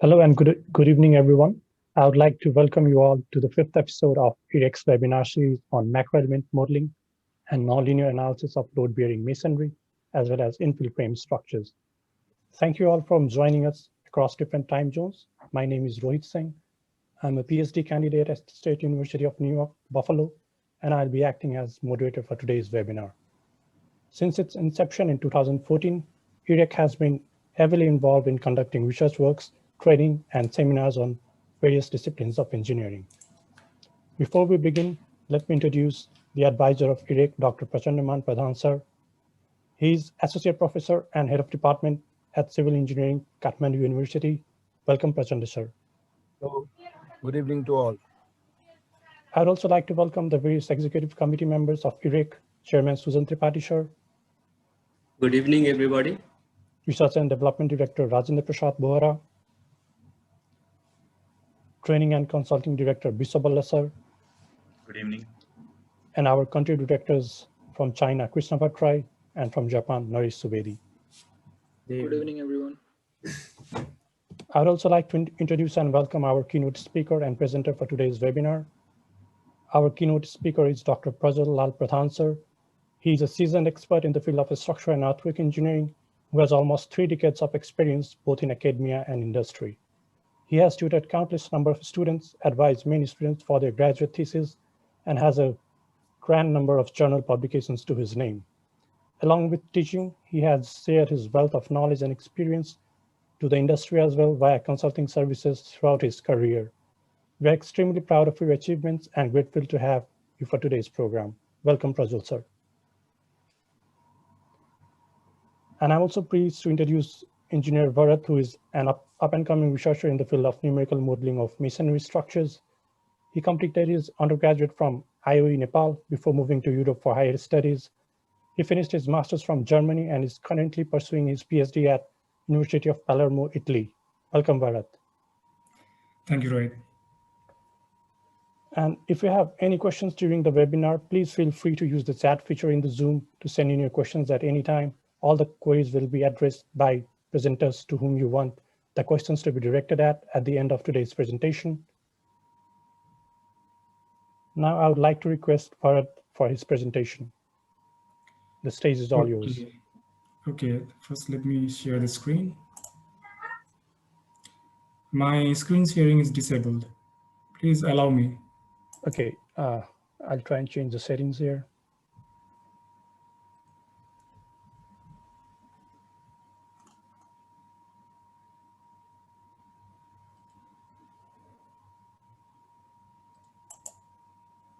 Hello and good evening, everyone. I would like to welcome you all to the fifth episode of EEREC's webinar series on macroelement modeling and nonlinear analysis of load-bearing masonry, as well as infill frame structures. Thank you all for joining us across different time zones. My name is Rohit Singh. I'm a PhD candidate at the State University of New York, Buffalo, and I'll be acting as moderator for today's webinar. Since its inception in 2014, EEREC has been heavily involved in conducting research works, training, and seminars on various disciplines of engineering. Before we begin, let me introduce the advisor of EEREC, Dr. Prachandaman Pradhan sir. He is Associate Professor and Head of Department at Civil Engineering, Kathmandu University. Welcome, Prachanda sir. Hello. Good evening to all. I'd also like to welcome the various executive committee members of EEREC, Chairman Susan Tripathi sir. Good evening, everybody. Research and Development Director Rajendra Prasad Bohra. Training and Consulting Director Biswaballa sir. Good evening. And our country directors from China, Krishna Bhattrai, and from Japan, Naresh Subedi. Good evening, everyone. I'd also like to introduce and welcome our keynote speaker and presenter for today's webinar. Our keynote speaker is Dr. Prajwal Lal Pradhan sir. He is a seasoned expert in the field of structural and earthwork engineering who has almost 3 decades of experience both in academia and industry. He has tutored countless number of students, advised many students for their graduate thesis, and has a grand number of journal publications to his name. Along with teaching, he has shared his wealth of knowledge and experience to the industry as well via consulting services throughout his career. We are extremely proud of your achievements and grateful to have you for today's program. Welcome, Prajwal sir. And I'm also pleased to introduce Engineer Bharat, who is an up-and-coming researcher in the field of numerical modeling of masonry structures. He completed his undergraduate from IOE Nepal before moving to Europe for higher studies. He finished his master's from Germany and is currently pursuing his PhD at University of Palermo, Italy. Welcome, Bharat. Thank you, Rohit. And if you have any questions during the webinar, please feel free to use the chat feature in the Zoom to send in your questions at any time. All the queries will be addressed by presenters to whom you want the questions to be directed at the end of today's presentation. Now I would like to request Bharat for his presentation. The stage is all yours. Okay, first let me share the screen. My screen sharing is disabled. Please allow me. Okay, I'll try and change the settings here.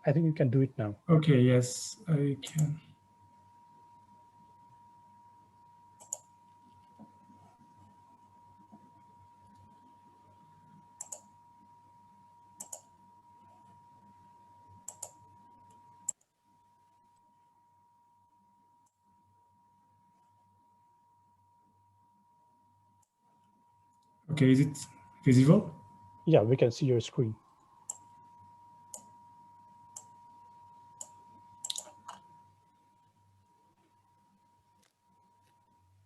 I think you can do it now. Okay, yes, I can. Okay, is it visible? Yeah, we can see your screen.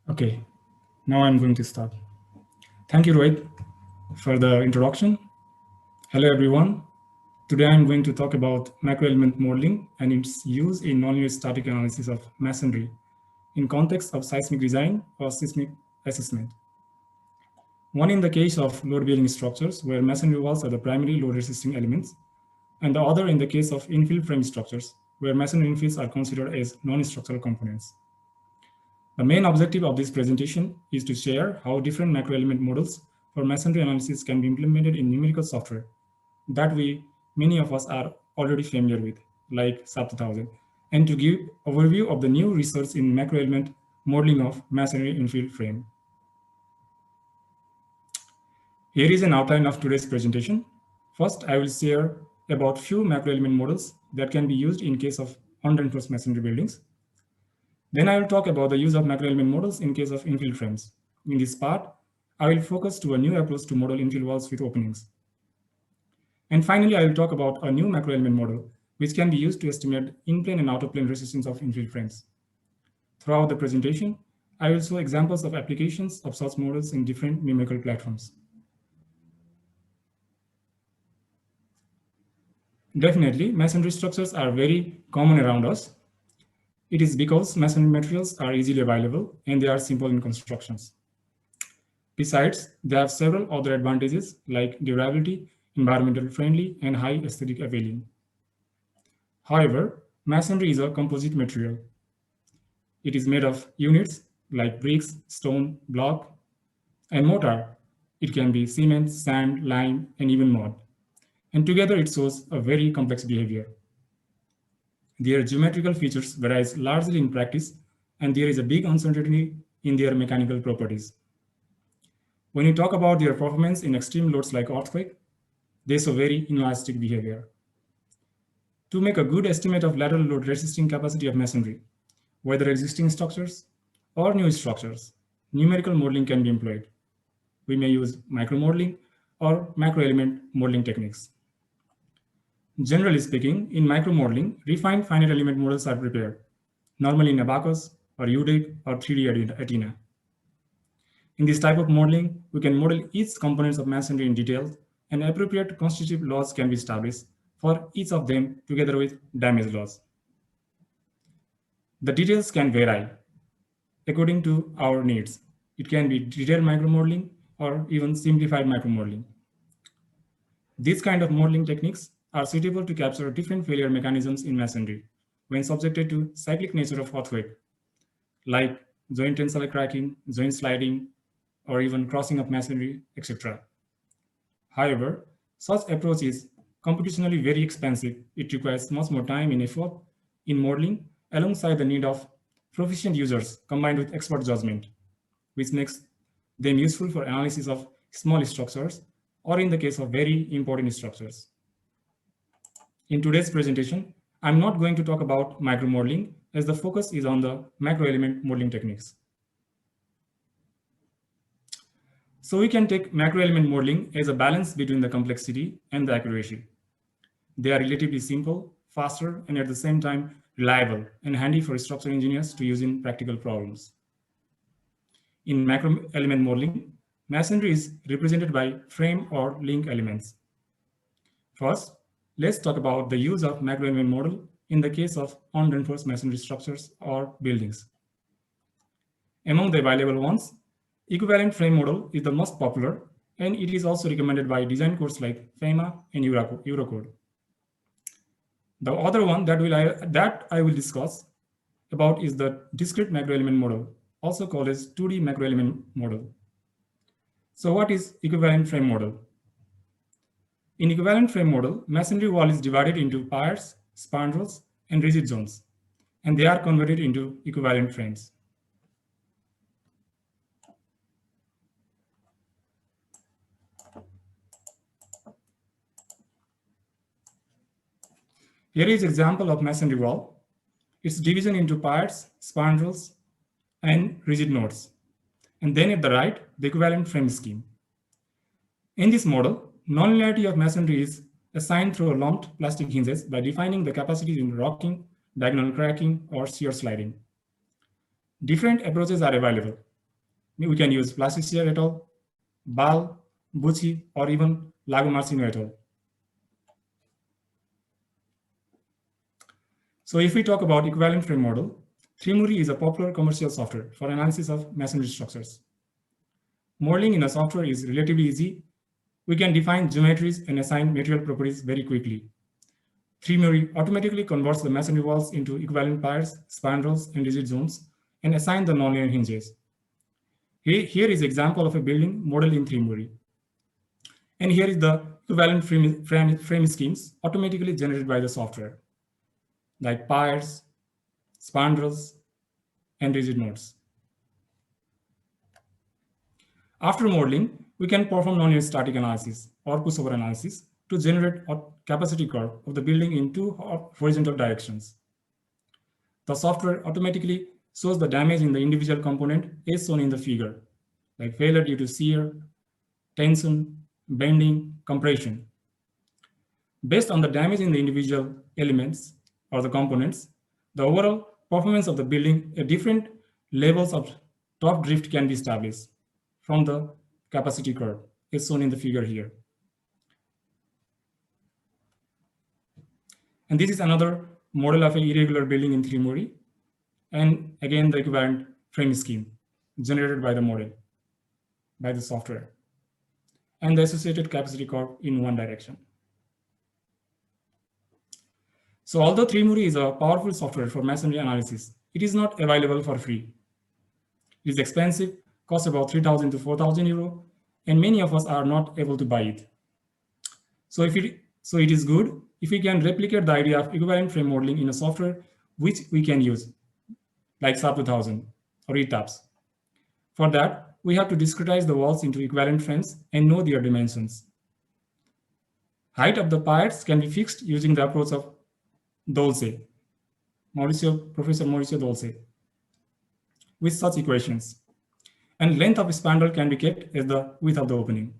Okay, now I'm going to start. Thank you, Rohit, for the introduction. Hello, everyone. Today, I'm going to talk about macroelement modeling and its use in nonlinear static analysis of masonry in context of seismic design or seismic assessment. One in the case of load-bearing structures where masonry walls are the primary load-resisting elements, and the other in the case of infill frame structures where masonry infills are considered as non-structural components. The main objective of this presentation is to share how different macroelement models for masonry analysis can be implemented in numerical software that many of us are already familiar with, like SAP 2000, and to give overview of the new research in macroelement modeling of masonry infill frame. Here is an outline of today's presentation. First, I will share about few macroelement models that can be used in case of unreinforced masonry buildings. Then I will talk about the use of macroelement models in case of infill frames. In this part, I will focus to a new approach to model infill walls with openings. And finally, I will talk about a new macroelement model, which can be used to estimate in-plane and out-of-plane resistance of infill frames. Throughout the presentation, I will show examples of applications of such models in different numerical platforms. Definitely, masonry structures are very common around us. It is because masonry materials are easily available and they are simple in constructions. Besides, they have several other advantages like durability, environmental friendly, and high aesthetic appealing. However, masonry is a composite material. It is made of units like bricks, stone, block, and mortar. It can be cement, sand, lime, and even mud. And together it shows a very complex behavior. Their geometrical features vary largely in practice, and there is a big uncertainty in their mechanical properties. When you talk about their performance in extreme loads like earthquake, they show very inelastic behavior. To make a good estimate of lateral load resisting capacity of masonry, whether existing structures or new structures, numerical modeling can be employed. We may use micromodeling or macro-element modeling techniques. Generally speaking, in micromodeling, refined finite element models are prepared, normally in Abacus or UDIG or 3D Athena. In this type of modeling, we can model each components of masonry in detail, and appropriate constitutive laws can be established for each of them together with damage laws. The details can vary according to our needs. It can be detailed micromodeling or even simplified micromodeling. These kind of modeling techniques are suitable to capture different failure mechanisms in masonry when subjected to cyclic nature of earthquake, like joint tensile cracking, joint sliding, or even crossing of masonry, etc. However, such approach is computationally very expensive. It requires much more time and effort in modeling alongside the need of proficient users combined with expert judgment, which makes them useful for analysis of small structures or in the case of very important structures. In today's presentation, I'm not going to talk about micromodeling as the focus is on the macro element modeling techniques. So we can take macro element modeling as a balance between the complexity and the accuracy. They are relatively simple, faster, and at the same time reliable and handy for structural engineers to use in practical problems. In macro element modeling, masonry is represented by frame or link elements. First, let's talk about the use of macro element model in the case of unreinforced masonry structures or buildings. Among the available ones, equivalent frame model is the most popular, and it is also recommended by design codes like FEMA and EUREC. The other one that I will discuss about is the discrete macro element model, also called as 2D macro element model. So what is equivalent frame model? In equivalent frame model, masonry wall is divided into piers, spandrels, and rigid zones, and they are converted into equivalent frames. Here is an example of masonry wall. Its division into piers, spandrels, and rigid nodes. And then at the right, the equivalent frame scheme. In this model, nonlinearity of masonry is assigned through lumped plastic hinges by defining the capacities in rocking, diagonal cracking, or shear sliding. Different approaches are available. We can use Plasticcia et al., Ball, Bucci, or even Lagomarsino et al. So if we talk about equivalent frame model, Trimuri is a popular commercial software for analysis of masonry structures. Modeling in a software is relatively easy. We can define geometries and assign material properties very quickly. Trimuri automatically converts the masonry walls into equivalent piers, spandrels, and rigid zones and assign the nonlinear hinges. Here is an example of a building modeled in Trimuri. And here is the equivalent frame schemes automatically generated by the software, like piers, spandrels, and rigid nodes. After modeling, we can perform nonlinear static analysis or pushover analysis to generate a capacity curve of the building in two horizontal directions. The software automatically shows the damage in the individual component as shown in the figure, like failure due to shear, tension, bending, compression. Based on the damage in the individual elements or the components, the overall performance of the building at different levels of top drift can be established from the capacity curve, as shown in the figure here. And this is another model of an irregular building in 3 and again the equivalent frame scheme generated by the model, by the software, and the associated capacity curve in one direction. So although 3 is a powerful software for masonry analysis, it is not available for free. It is expensive, costs about 3,000 to 4,000 euro, and many of us are not able to buy it. So it is good if we can replicate the idea of equivalent frame modeling in a software which we can use, like SAP 2000 or ETAPS. For that, we have to discretize the walls into equivalent frames and know their dimensions. Height of the piers can be fixed using the approach of Professor Mauricio Dolce, with such equations. And length of spandrel can be kept as the width of the opening.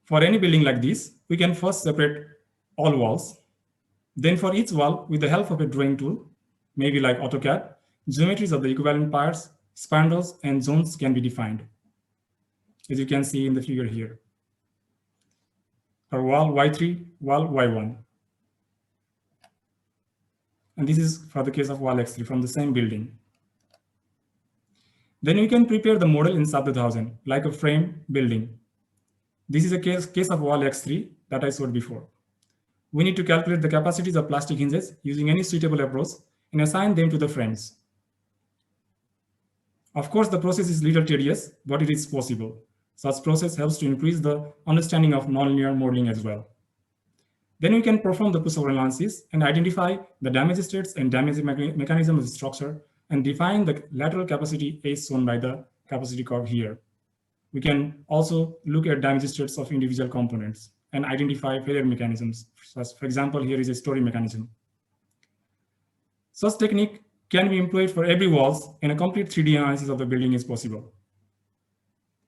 For any building like this, we can first separate all walls. Then for each wall, with the help of a drawing tool, maybe like AutoCAD, geometries of the equivalent piers, spandrels, and zones can be defined, as you can see in the figure here. For wall Y3, wall Y1. And this is for the case of wall X3 from the same building. Then we can prepare the model in SAP 2000, like a frame building. This is a case of wall X3 that I showed before. We need to calculate the capacities of plastic hinges using any suitable approach and assign them to the frames. Of course, the process is a little tedious, but it is possible. Such process helps to increase the understanding of nonlinear modeling as well. Then we can perform the pushover analysis and identify the damage states and damage mechanism of the structure and define the lateral capacity as shown by the capacity curve here. We can also look at damage states of individual components and identify failure mechanisms. For example, here is a story mechanism. Such technique can be employed for every walls, and a complete 3D analysis of the building is possible.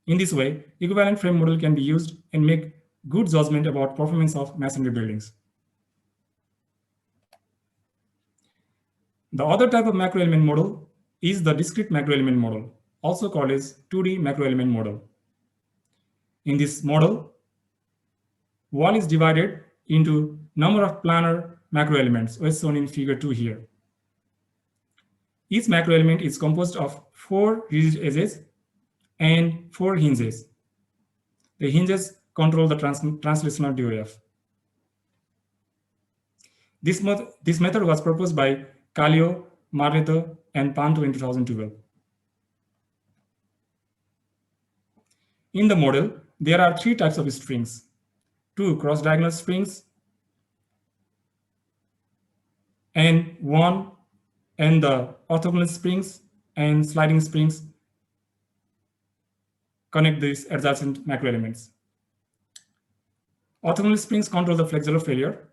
In this way, equivalent frame model can be used and make good judgment about performance of masonry buildings. The other type of macro element model is the discrete macro element model, also called as 2D macro element model. In this model, wall is divided into number of planar macro elements, as shown in figure 2 here. Each macro element is composed of 4 rigid edges and 4 hinges. The hinges control the translational DOF. This method was proposed by Kallio, Marreto, and Panto in 2012. In the model, there are 3 types of springs: 2 cross-diagonal springs and 1 and the orthogonal springs and sliding springs connect these adjacent macro elements. Orthogonal springs control the flexural failure.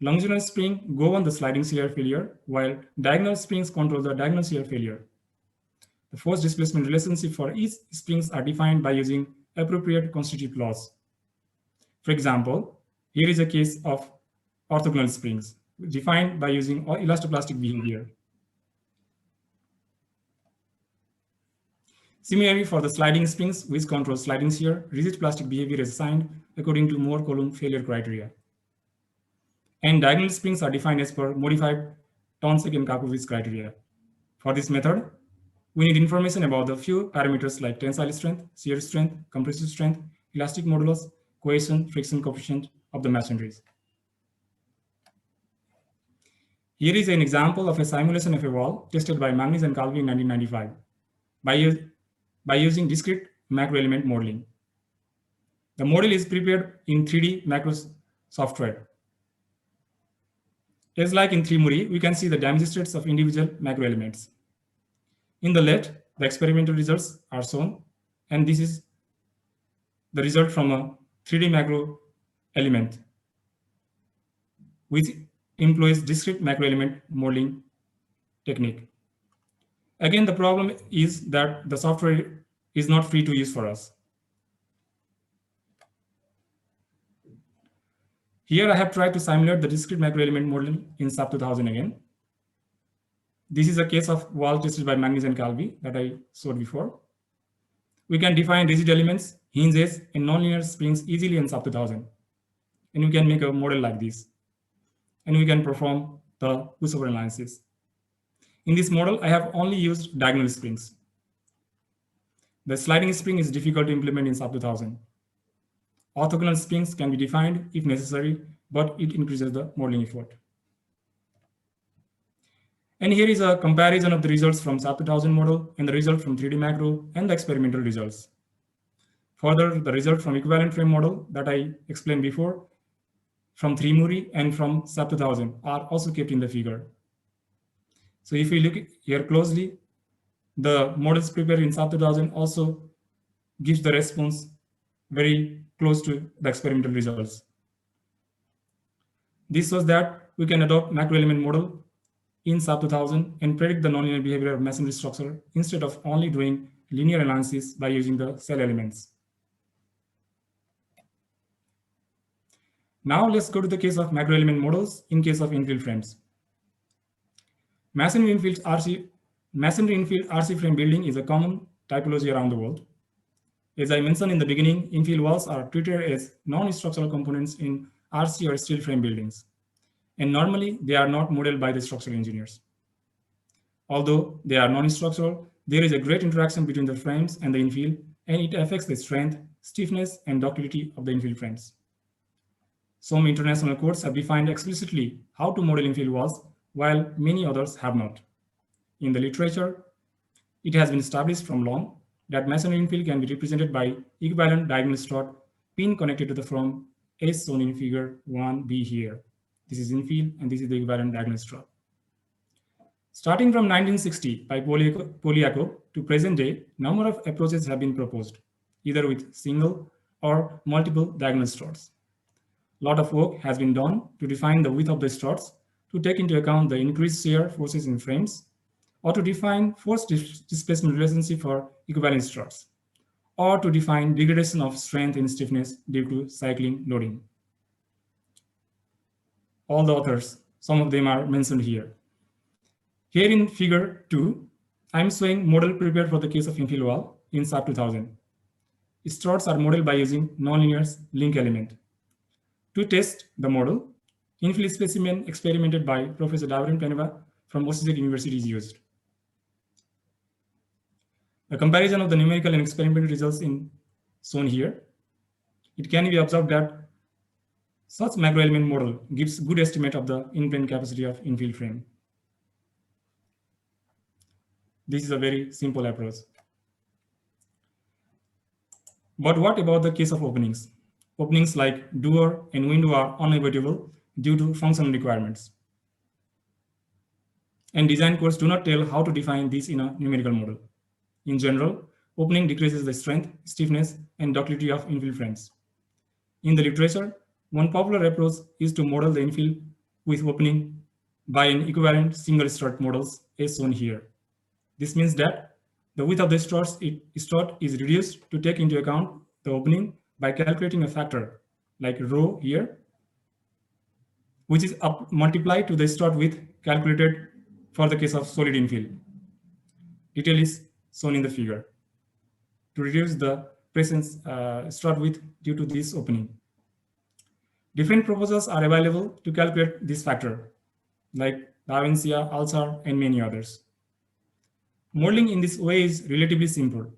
Longitudinal spring go on the sliding shear failure, while diagonal springs control the diagonal shear failure. The force displacement relationship for each springs are defined by using appropriate constitutive laws. For example, here is a case of orthogonal springs defined by using elastoplastic behavior. Similarly, for the sliding springs, which control sliding shear, rigid plastic behavior is assigned according to Moore-Coulomb failure criteria. And diagonal springs are defined as per modified Tonsek and Kakovich criteria. For this method, we need information about the few parameters like tensile strength, shear strength, compressive strength, elastic modulus, cohesion, friction coefficient of the masonries. Here is an example of a simulation of a wall tested by Magnus and Calvi in 1995 by using discrete macro element modeling. The model is prepared in 3D macro software. As like in 3 we can see the damage states of individual macro elements. In the left, the experimental results are shown, and this is the result from a 3D macro element, which employs discrete macro element modeling technique. Again, the problem is that the software is not free to use for us. Here I have tried to simulate the discrete macro element model in SAP 2000 again. This is a case of wall tested by Magnus and Calvi that I showed before. We can define rigid elements, hinges, and nonlinear springs easily in SAP 2000. and we can make a model like this. And we can perform the pushover analysis. In this model, I have only used diagonal springs. The sliding spring is difficult to implement in SAP 2000. Orthogonal springs can be defined if necessary, but it increases the modeling effort. And here is a comparison of the results from SAP 2000 model and the result from 3D macro and the experimental results. Further, the result from equivalent frame model that I explained before from 3Muri and from SAP 2000 are also kept in the figure. So if we look here closely, the models prepared in SAP 2000 also gives the response very close to the experimental results. This shows that we can adopt macro element model in SAP 2000 and predict the nonlinear behavior of masonry structure instead of only doing linear analysis by using the cell elements. Now let's go to the case of macro element models in case of infill frames. Masonry infilled RC frame building is a common typology around the world. As I mentioned in the beginning, infill walls are treated as non-structural components in RC or steel frame buildings. And normally they are not modeled by the structural engineers. Although they are non-structural, there is a great interaction between the frames and the infill, and it affects the strength, stiffness, and ductility of the infill frames. Some international codes have defined explicitly how to model infill walls, while many others have not. In the literature, it has been established from long that masonry infill can be represented by equivalent diagonal strut pin connected to the frame as shown in figure 1b here. This is infill and this is the equivalent diagonal strut. Starting from 1960 by Poliakov to present day, number of approaches have been proposed, either with single or multiple diagonal struts. A lot of work has been done to define the width of the struts to take into account the increased shear forces in frames, or to define force displacement relationship for equivalent struts, or to define degradation of strength and stiffness due to cycling loading. All the authors, some of them are mentioned here. Here in figure 2, I'm showing model prepared for the case of infill wall in SAP 2000. Struts are modeled by using nonlinear link element. To test the model, infill specimen experimented by Professor Davren Peneva from OpenSees University is used. A comparison of the numerical and experimental results in shown here. It can be observed that such macro element model gives good estimate of the in-plane capacity of infill frame. This is a very simple approach. But what about the case of openings? Openings like door and window are unavoidable due to functional requirements. And design codes do not tell how to define this in a numerical model. In general, opening decreases the strength, stiffness, and ductility of infill frames. In the literature, one popular approach is to model the infill with opening by an equivalent single strut models as shown here. This means that the width of the strut is reduced to take into account the opening by calculating a factor like rho here, which is multiplied to the strut width calculated for the case of solid infill. Detail is shown in the figure to reduce the presence strut width due to this opening. Different proposals are available to calculate this factor, like Davencia, Alsar, and many others. Modeling in this way is relatively simple,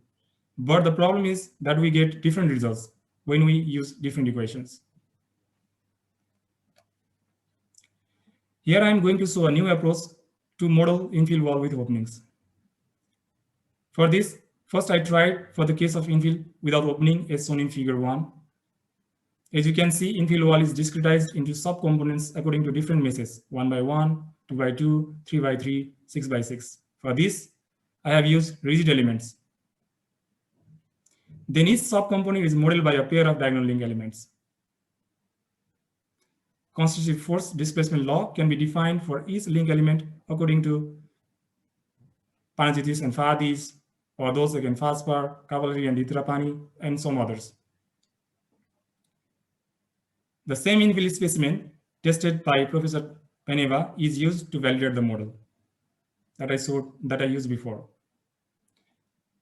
but the problem is that we get different results when we use different equations. Here I am going to show a new approach to model infill wall with openings. For this, first I tried for the case of infill without opening as shown in figure 1. As you can see, infill wall is discretized into subcomponents according to different meshes, 1 by 1, 2 by 2, 3 by 3, 6 by 6. For this, I have used rigid elements. Then each subcomponent is modeled by a pair of diagonal link elements. Constitutive force displacement law can be defined for each link element according to Panagitis and Fadis, or those again Faspar, Cavallari and Ditrapani, and some others. The same infill specimen tested by Professor Peneva is used to validate the model that I used before.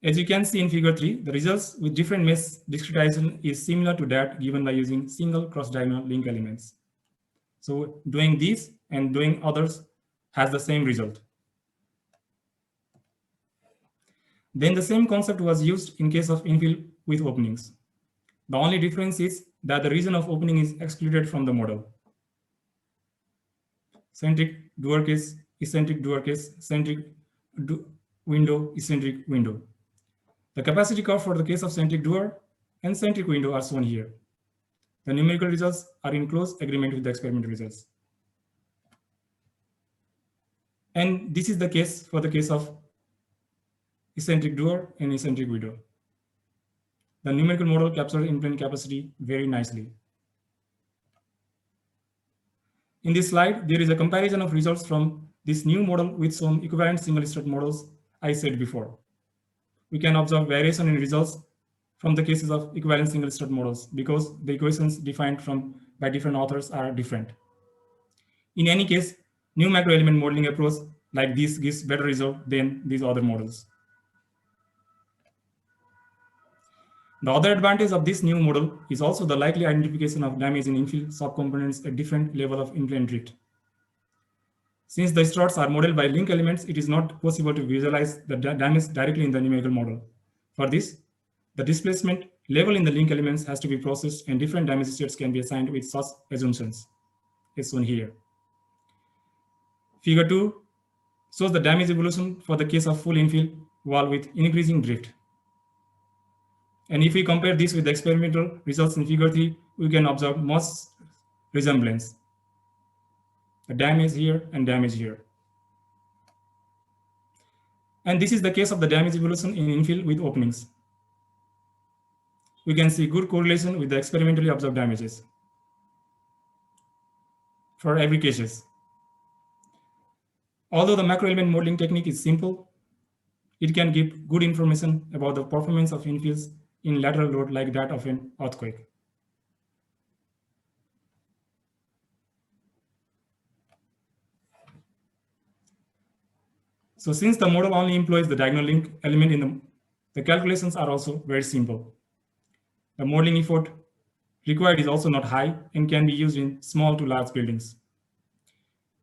As you can see in figure 3, the results with different mesh discretization is similar to that given by using single cross-diagonal link elements. So doing these and doing others has the same result. Then the same concept was used in case of infill with openings. The only difference is that the region of opening is excluded from the model. Centric Dewar case, eccentric Dewar case, centric window, eccentric window. The capacity curve for the case of centric Dewar and centric window are shown here. The numerical results are in close agreement with the experimental results. And this is the case for the case of eccentric Dewar and eccentric window. The numerical model captures in-plane capacity very nicely. In this slide, there is a comparison of results from this new model with some equivalent single-strut models I said before. We can observe variation in results from the cases of equivalent single-strut models because the equations defined by different authors are different. In any case, new macro-element modeling approach like this gives better result than these other models. The other advantage of this new model is also the likely identification of damage in infill subcomponents at different level of in-plane drift. Since the struts are modeled by link elements, it is not possible to visualize the damage directly in the numerical model. For this, the displacement level in the link elements has to be processed and different damage states can be assigned with such assumptions, as shown here. Figure 2 shows the damage evolution for the case of full infill wall with increasing drift. And if we compare this with the experimental results in figure 3, we can observe much resemblance. The damage here and damage here. And this is the case of the damage evolution in infill with openings. We can see good correlation with the experimentally observed damages for every cases. Although the macro element modeling technique is simple, it can give good information about the performance of infills in lateral load like that of an earthquake. So since the model only employs the diagonal link element in the calculations are also very simple. The modeling effort required is also not high and can be used in small to large buildings.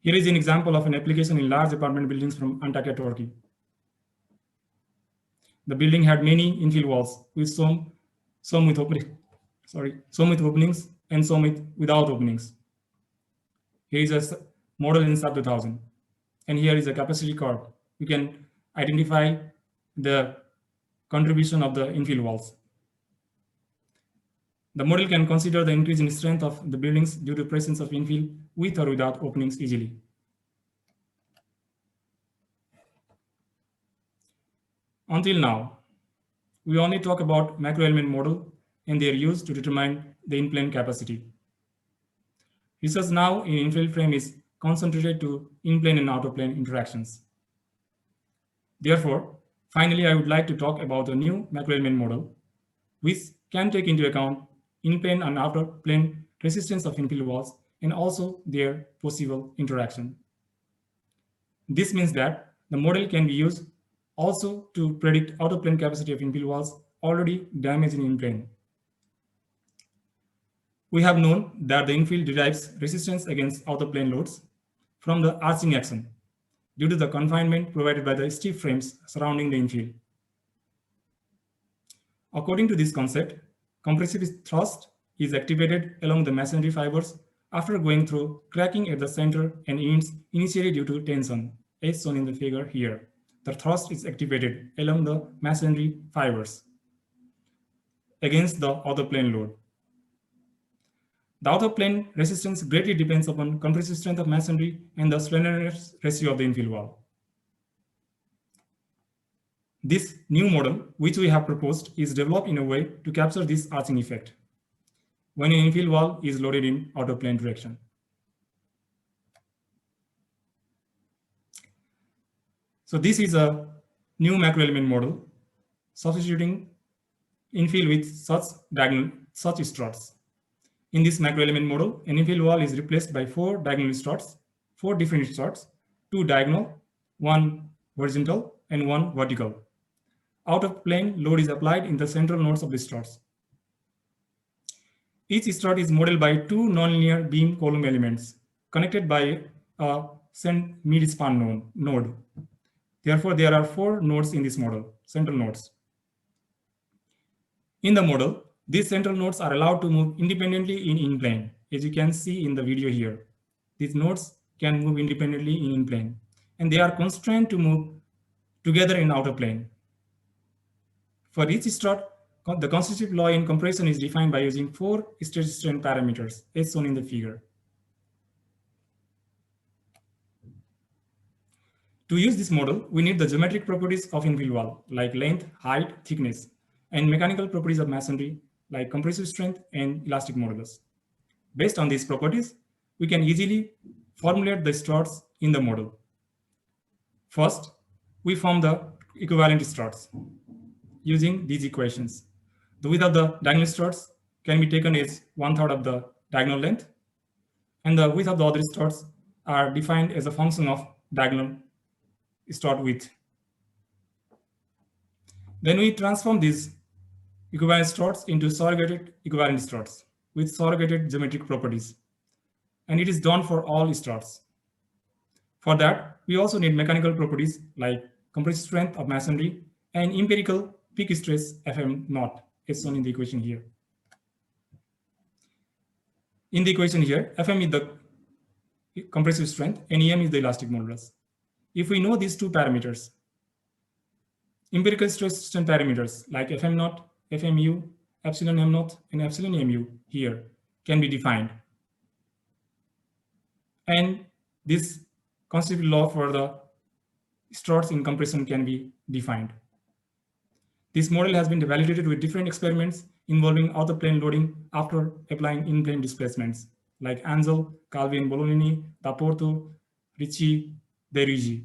Here is an example of an application in large apartment buildings from Antakya, Turkey. The building had many infill walls with some with openings and some without openings. Here is a model in sub 2000, and here is a capacity curve. You can identify the contribution of the infill walls. The model can consider the increase in strength of the buildings due to presence of infill with or without openings easily. Until now, we only talk about macro element model and their use to determine the in-plane capacity. Research now in infill frame is concentrated to in-plane and out-of-plane interactions. Therefore, finally, I would like to talk about a new macro element model, which can take into account in-plane and out-of-plane resistance of infill walls and also their possible interaction. This means that the model can be used also to predict out-of-plane capacity of infill walls already damaged in in-plane. We have known that the infill derives resistance against out-of-plane loads from the arching action due to the confinement provided by the stiff frames surrounding the infill. According to this concept, compressive thrust is activated along the masonry fibers after going through cracking at the center and ends initially due to tension, as shown in the figure here. The thrust is activated along the masonry fibers against the out-of-plane load. The out-of-plane resistance greatly depends upon compressive strength of masonry and the slenderness ratio of the infill wall. This new model, which we have proposed, is developed in a way to capture this arching effect when an infill wall is loaded in out-of-plane direction. So this is a new macro element model substituting infill with such struts. In this macro element model, an infill wall is replaced by 4 diagonal struts, 4 different struts, 2 diagonal, 1 horizontal, and 1 vertical. out-of-plane load is applied in the central nodes of the struts. Each strut is modeled by two nonlinear beam column elements connected by a mid-span node. Therefore, there are 4 nodes in this model, central nodes. In the model, these central nodes are allowed to move independently in in-plane, as you can see in the video here. These nodes can move independently in in-plane, and they are constrained to move together in outer plane. For each strut, the constitutive law in compression is defined by using 4 stress strain parameters, as shown in the figure. To use this model, we need the geometric properties of infill wall, like length, height, thickness, and mechanical properties of masonry, like compressive strength and elastic modulus. Based on these properties, we can easily formulate the struts in the model. First, we form the equivalent struts using these equations. The width of the diagonal struts can be taken as 1/3 of the diagonal length, and the width of the other struts are defined as a function of diagonal strut width. Then we transform these equivalent struts into surrogated equivalent struts with surrogated geometric properties, and it is done for all struts. For that, we also need mechanical properties like compressive strength of masonry and empirical peak stress FM0, as shown in the equation here. In the equation here, FM is the compressive strength and EM is the elastic modulus. If we know these two parameters, empirical stress strain parameters like FM0, FMU, epsilon M0, and epsilon MU here can be defined. And this constitutive law for the struts in compression can be defined. This model has been validated with different experiments involving out-of-plane loading after applying in-plane displacements like Ansel, Calvin, Bolognini, Daporto, Ricci, De Rigi.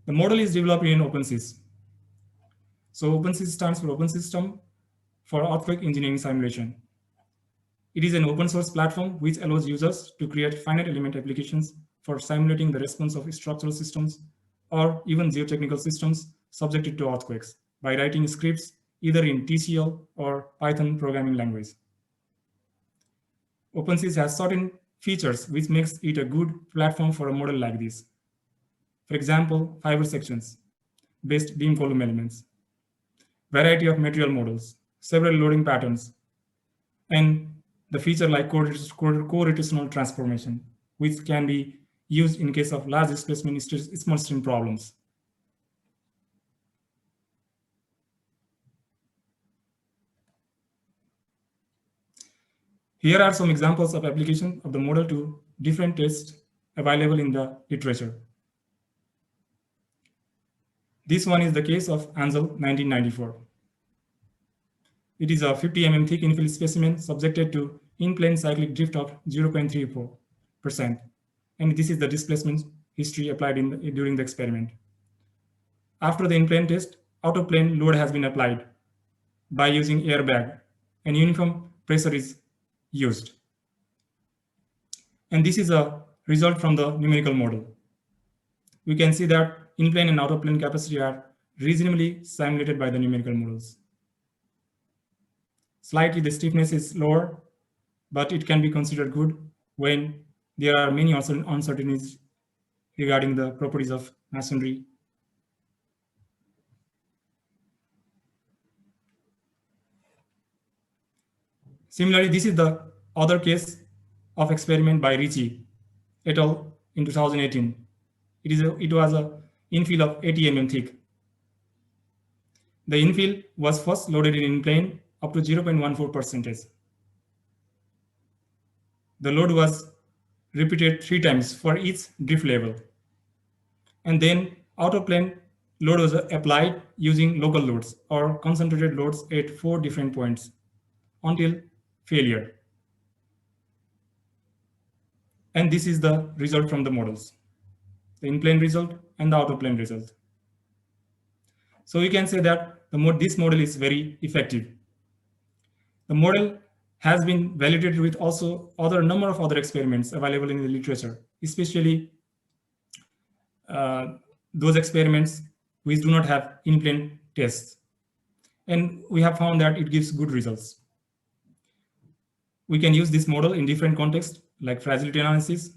The model is developed in OpenSees. So OpenSees stands for Open System for Earthquake Engineering Simulation. It is an open source platform which allows users to create finite element applications for simulating the response of structural systems or even geotechnical systems subjected to earthquakes by writing scripts either in TCL or Python programming language. OpenSees has certain features which makes it a good platform for a model like this. For example, fiber sections, based beam column elements, variety of material models, several loading patterns, and the feature like co-rotational transformation, which can be used in case of large displacement small strain problems. Here are some examples of application of the model to different tests available in the literature. This one is the case of Ansel 1994. It is a 50 mm thick infill specimen subjected to in-plane cyclic drift of 0.34%. And this is the displacement history applied during the experiment. After the in-plane test, out-of-plane load has been applied by using airbag, and uniform pressure is used. And this is a result from the numerical model. We can see that in-plane and out-of-plane capacity are reasonably simulated by the numerical models. Slightly, the stiffness is lower, but it can be considered good when there are many uncertainties regarding the properties of masonry. Similarly, this is the other case of experiment by Ricci et al. In 2018. It was an infill of 80 mm thick. The infill was first loaded in plane up to 0.14%. The load was repeated 3 times for each drift level. And then out of plane load was applied using local loads or concentrated loads at 4 different points until failure. And this is the result from the models, the in-plane result and the out-of-plane result. So we can say that this model is very effective. The model has been validated with also number of other experiments available in the literature, especially those experiments which do not have in-plane tests. And we have found that it gives good results. We can use this model in different contexts, like fragility analysis,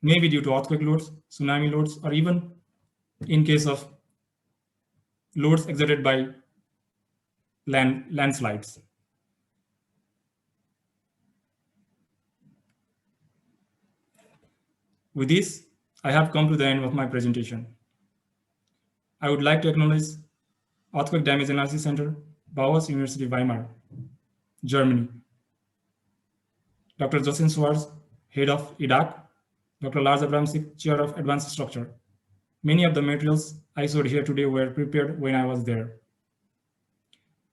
maybe due to earthquake loads, tsunami loads, or even in case of loads exerted by landslides. With this, I have come to the end of my presentation. I would like to acknowledge Earthquake Damage Analysis Center, Bauhaus University, Weimar, Germany. Dr. Jocelyn Schwartz, Head of EDAC, Dr. Lars Abramsik, Chair of Advanced Structure. Many of the materials I showed here today were prepared when I was there.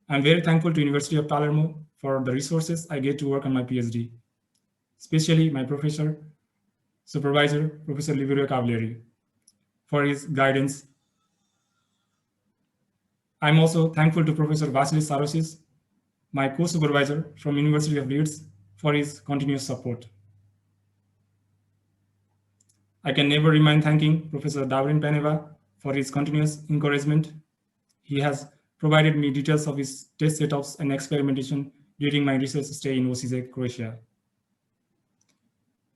I'm very thankful to University of Palermo for the resources I get to work on my PhD, especially my professor, supervisor, Professor Liviero Cavalieri, for his guidance. I'm also thankful to Professor Vasilis Sarosis, my co-supervisor from University of Leeds, for his continuous support. I can never remind thanking Professor Davrin Paneva for his continuous encouragement. He has provided me details of his test setups and experimentation during my research stay in OCZ, Croatia.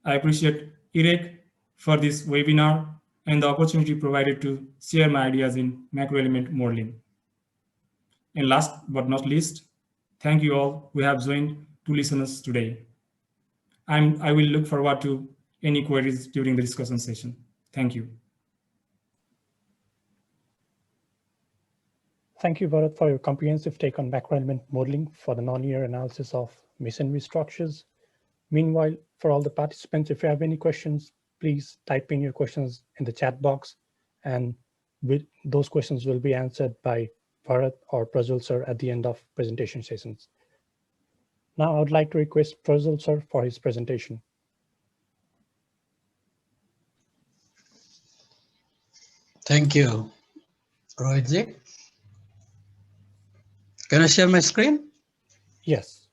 I appreciate EEREC for this webinar and the opportunity provided to share my ideas in macroelement modeling. And last but not least, thank you all who have joined to listen us today. I will look forward to any queries during the discussion session. Thank you. Thank you, Bharat, for your comprehensive take on macroelement modeling for the nonlinear analysis of masonry structures. Meanwhile, for all the participants, if you have any questions, please type in your questions in the chat box, and those questions will be answered by Bharat or Prajwal sir at the end of presentation sessions. Now I would like to request Prajwal sir for his presentation. Thank you, Rohitji. Can I share my screen? Yes.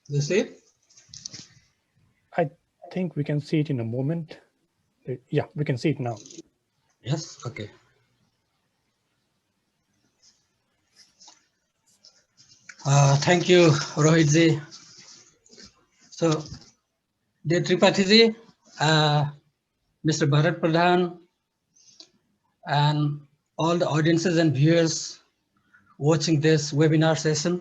You see it? I think we can see it in a moment. Yeah, we can see it now. Yes, okay. Thank you, Rohitji. So, dear Tripathi, Mr. Bharat Pradhan, and all the audiences and viewers watching this webinar session,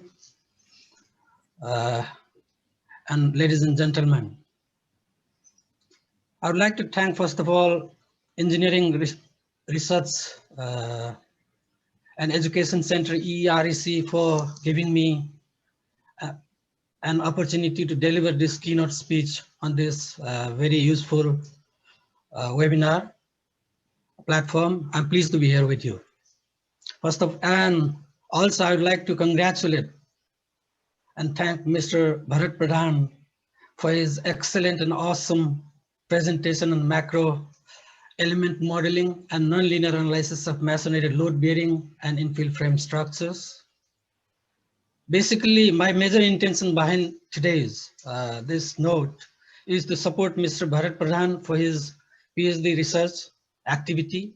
and ladies and gentlemen, I would like to thank, first of all, Engineering Research and Education Center, EEREC, for giving me an opportunity to deliver this keynote speech on this very useful webinar platform. I'm pleased to be here with you. And also I would like to congratulate and thank Mr. Bharat Pradhan for his excellent and awesome presentation on macro element modeling and nonlinear analysis of masonry load bearing and infill frame structures. Basically, my major intention behind today's this note is to support Mr. Bharat Pradhan for his PhD research activity,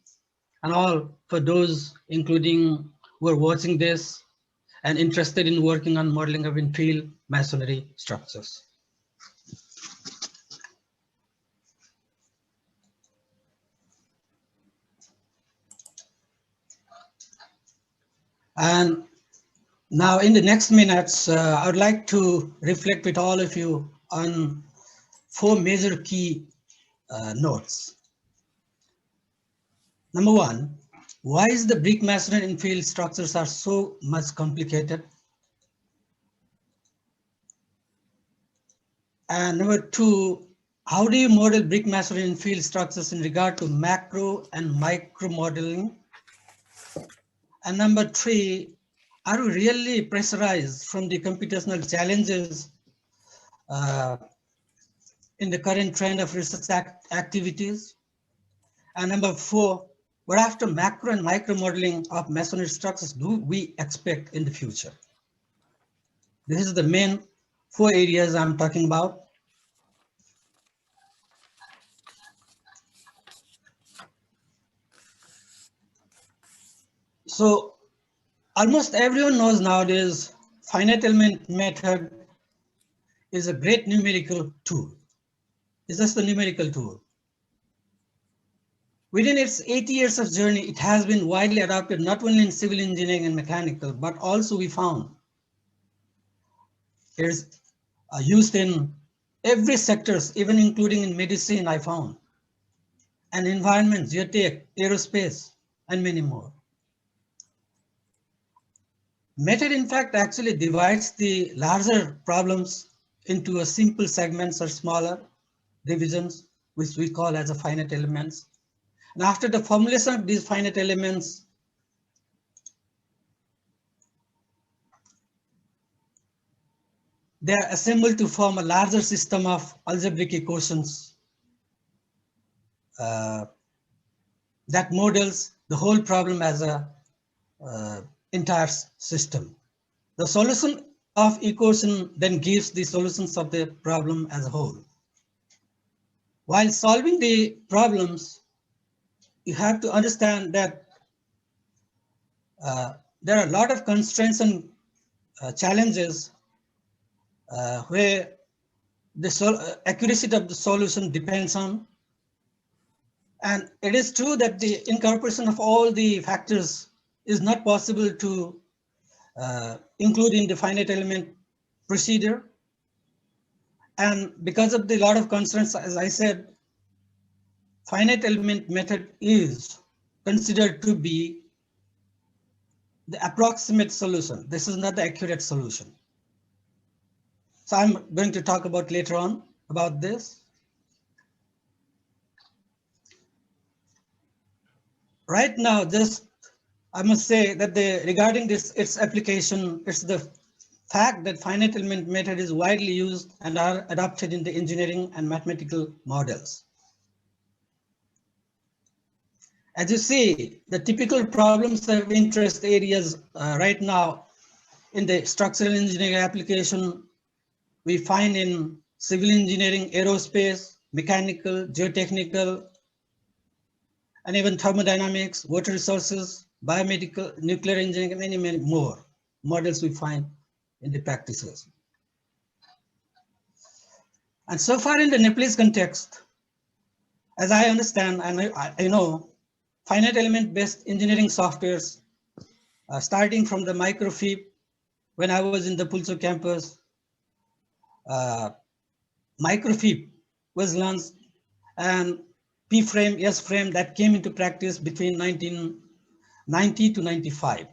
and all for those including who are watching this and interested in working on modeling of infill masonry structures. And now in the next minutes, I would like to reflect with all of you on 4 major key notes. Number 1, why is the brick masonry infill structures are so much complicated? And number 2, how do you model brick masonry infill structures in regard to macro and micro modeling? And number 3, are we really pressurized from the computational challenges in the current trend of research activities? And number 4, What after macro and micro modeling of masonry structures do we expect in the future? This is the main 4 areas I'm talking about. So almost everyone knows nowadays finite element method is a great numerical tool. It's just a numerical tool. Within its 80 years of journey, it has been widely adopted not only in civil engineering and mechanical, but also we found it is used in every sectors, even including in medicine, I found, and environment, geotech, aerospace, and many more. Method, in fact, actually divides the larger problems into a simple segments or smaller divisions, which we call as a finite elements. And after the formulation of these finite elements, they are assembled to form a larger system of algebraic equations that models the whole problem as a entire system. The solution of equation then gives the solutions of the problem as a whole. While solving the problems, you have to understand that there are a lot of constraints and challenges where the accuracy of the solution depends on. And it is true that the incorporation of all the factors is not possible to include in the finite element procedure. And because of the lot of constraints, as I said, finite element method is considered to be the approximate solution. This is not the accurate solution. So I'm going to talk about later on about this. Right now, just I must say that regarding its application, it's the fact that finite element method is widely used and are adopted in the engineering and mathematical models. As you see, the typical problems of interest areas right now in the structural engineering application, we find in civil engineering, aerospace, mechanical, geotechnical, and even thermodynamics, water resources, biomedical, nuclear engineering, and many, many more models we find in the practices. And so far in the Nepalese context, as I understand, and I know, finite element based engineering softwares, starting from the microfib, when I was in the Pulso campus, microfib was launched, and P-frame, S-frame that came into practice between 1990 to 95.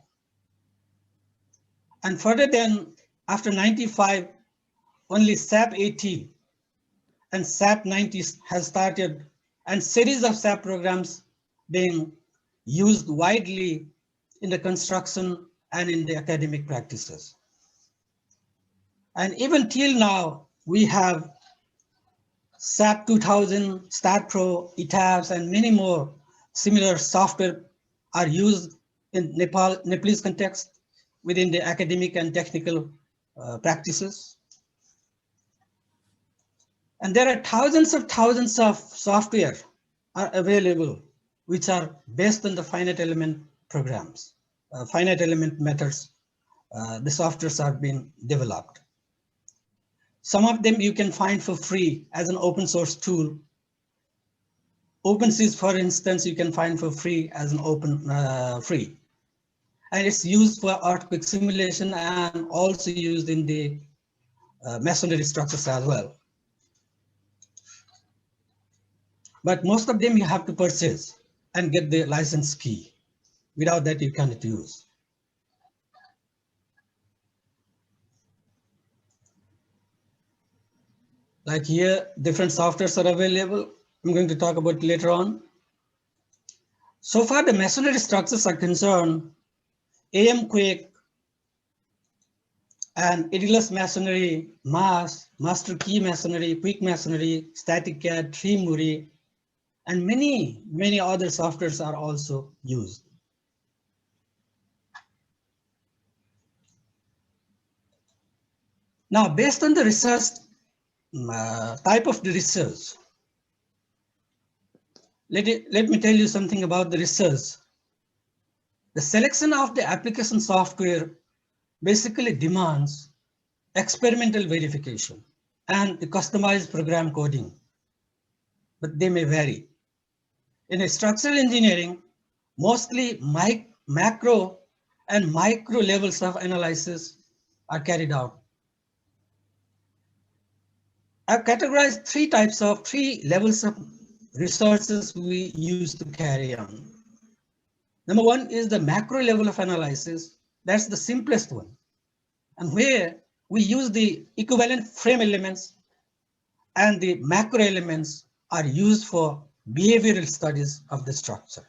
And further then, after 95, only SAP 80 and SAP 90 has started, and series of SAP programs being used widely in the construction and in the academic practices. And even till now, we have SAP 2000, StatPro, ETABS, and many more similar software are used in Nepalese context within the academic and technical practices. And there are thousands of software are available, which are based on the finite element programs, finite element methods. The softwares are being developed. Some of them you can find for free as an open source tool. OpenSees, for instance, you can find for free as an free. And it's used for earthquake simulation and also used in the masonry structures as well. But most of them you have to purchase and get the license key. Without that, you cannot use. Like here, different softwares are available. I'm going to talk about it later on. So far, the masonry structures are concerned, AM Quake and Edilus masonry, MAS, Master Key masonry, Quick masonry, Static CAD, Tree Muri, and many other softwares are also used. Now, based on the research, type of the research, let me tell you something about the research. The selection of the application software basically demands experimental verification and the customized program coding, but they may vary. In structural engineering, mostly macro and micro levels of analysis are carried out. I've categorized three levels of resources we use to carry on. Number one is the macro level of analysis. That's the simplest one, and where we use the equivalent frame elements, and the macro elements are used for behavioral studies of the structure.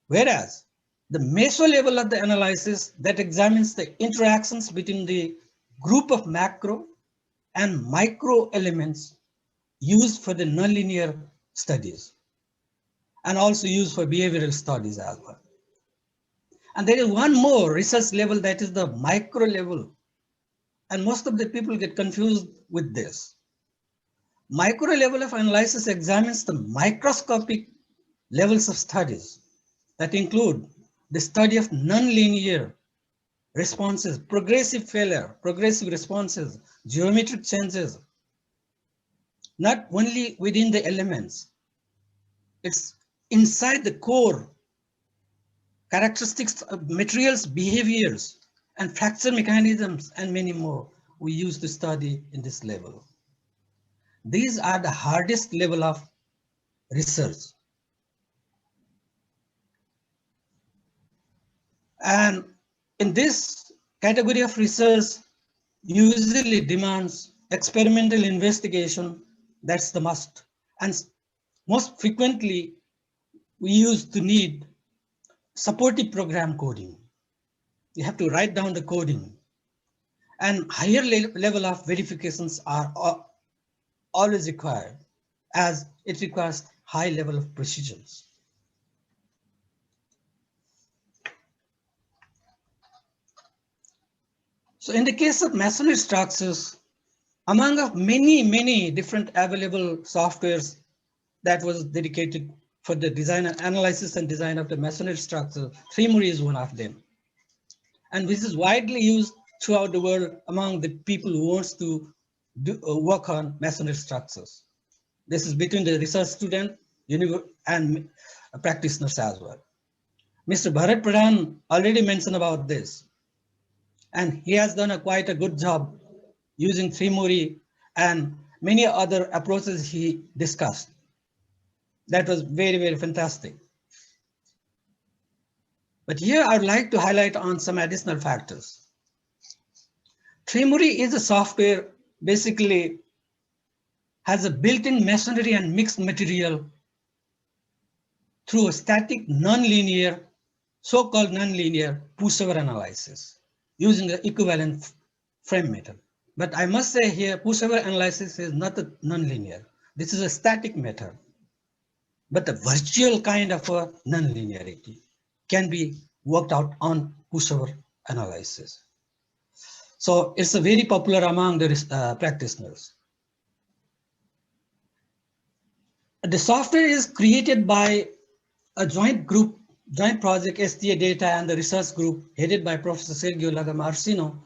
Whereas the meso level of the analysis that examines the interactions between the group of macro and micro elements used for the nonlinear studies, and also used for behavioral studies as well. And there is one more research level, that is the micro level. And most of the people get confused with this. Micro level of analysis examines the microscopic levels of studies that include the study of nonlinear responses, progressive failure, progressive responses, geometric changes, not only within the elements, it's inside the core characteristics of materials, behaviors, and fracture mechanisms, and many more we use to study in this level. These are the hardest level of research. And in this category of research usually demands experimental investigation, that's the must. And most frequently, we used to need supportive program coding. You have to write down the coding. And higher level of verifications are always required, as it requires high level of precisions. So in the case of masonry structures, among of many different available softwares that was dedicated for the design and analysis and design of the masonry structure, Trimuri is one of them. And this is widely used throughout the world among the people who wants to work on masonry structures. This is between the research student and practitioners as well. Mr. Bharat Pradhan already mentioned about this, and he has done quite a good job using Trimuri and many other approaches he discussed. That was very fantastic. But here I would like to highlight on some additional factors. Trimuri is a software, basically has a built-in masonry and mixed material through a static nonlinear, so-called nonlinear pushover analysis using the equivalent frame method. But I must say here, pushover analysis is not a nonlinear. This is a static method, but a virtual kind of a nonlinearity can be worked out on pushover analysis. So it's a very popular among the practitioners. The software is created by a joint project, STA Data, and the research group headed by Professor Sergio Lagamarsino.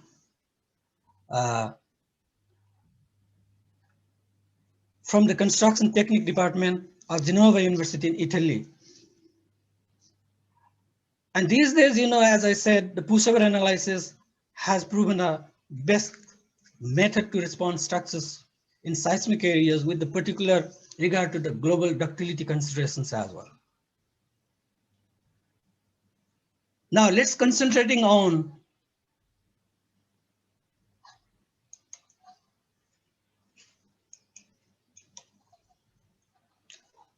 From the Construction Technique Department of Genova University in Italy. And these days, as I said, the pushover analysis has proven a best method to respond structures in seismic areas with the particular regard to the global ductility considerations as well. Now let's concentrating on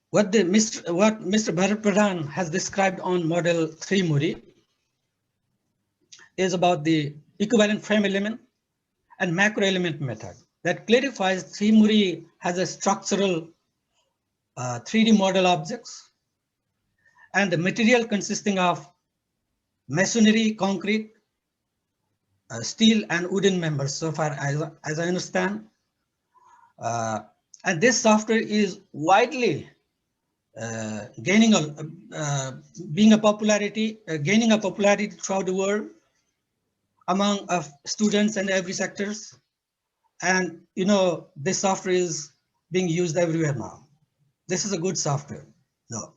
what Mr. Bharat Pradhan has described on model Trimuri is about the equivalent frame element and macro element method that clarifies Trimuri has a structural 3D model objects, and the material consisting of masonry, concrete, steel, and wooden members, so far as I understand. And this software is widely gaining a popularity throughout the world among students and every sectors. And you know, this software is being used everywhere now. This is a good software. No.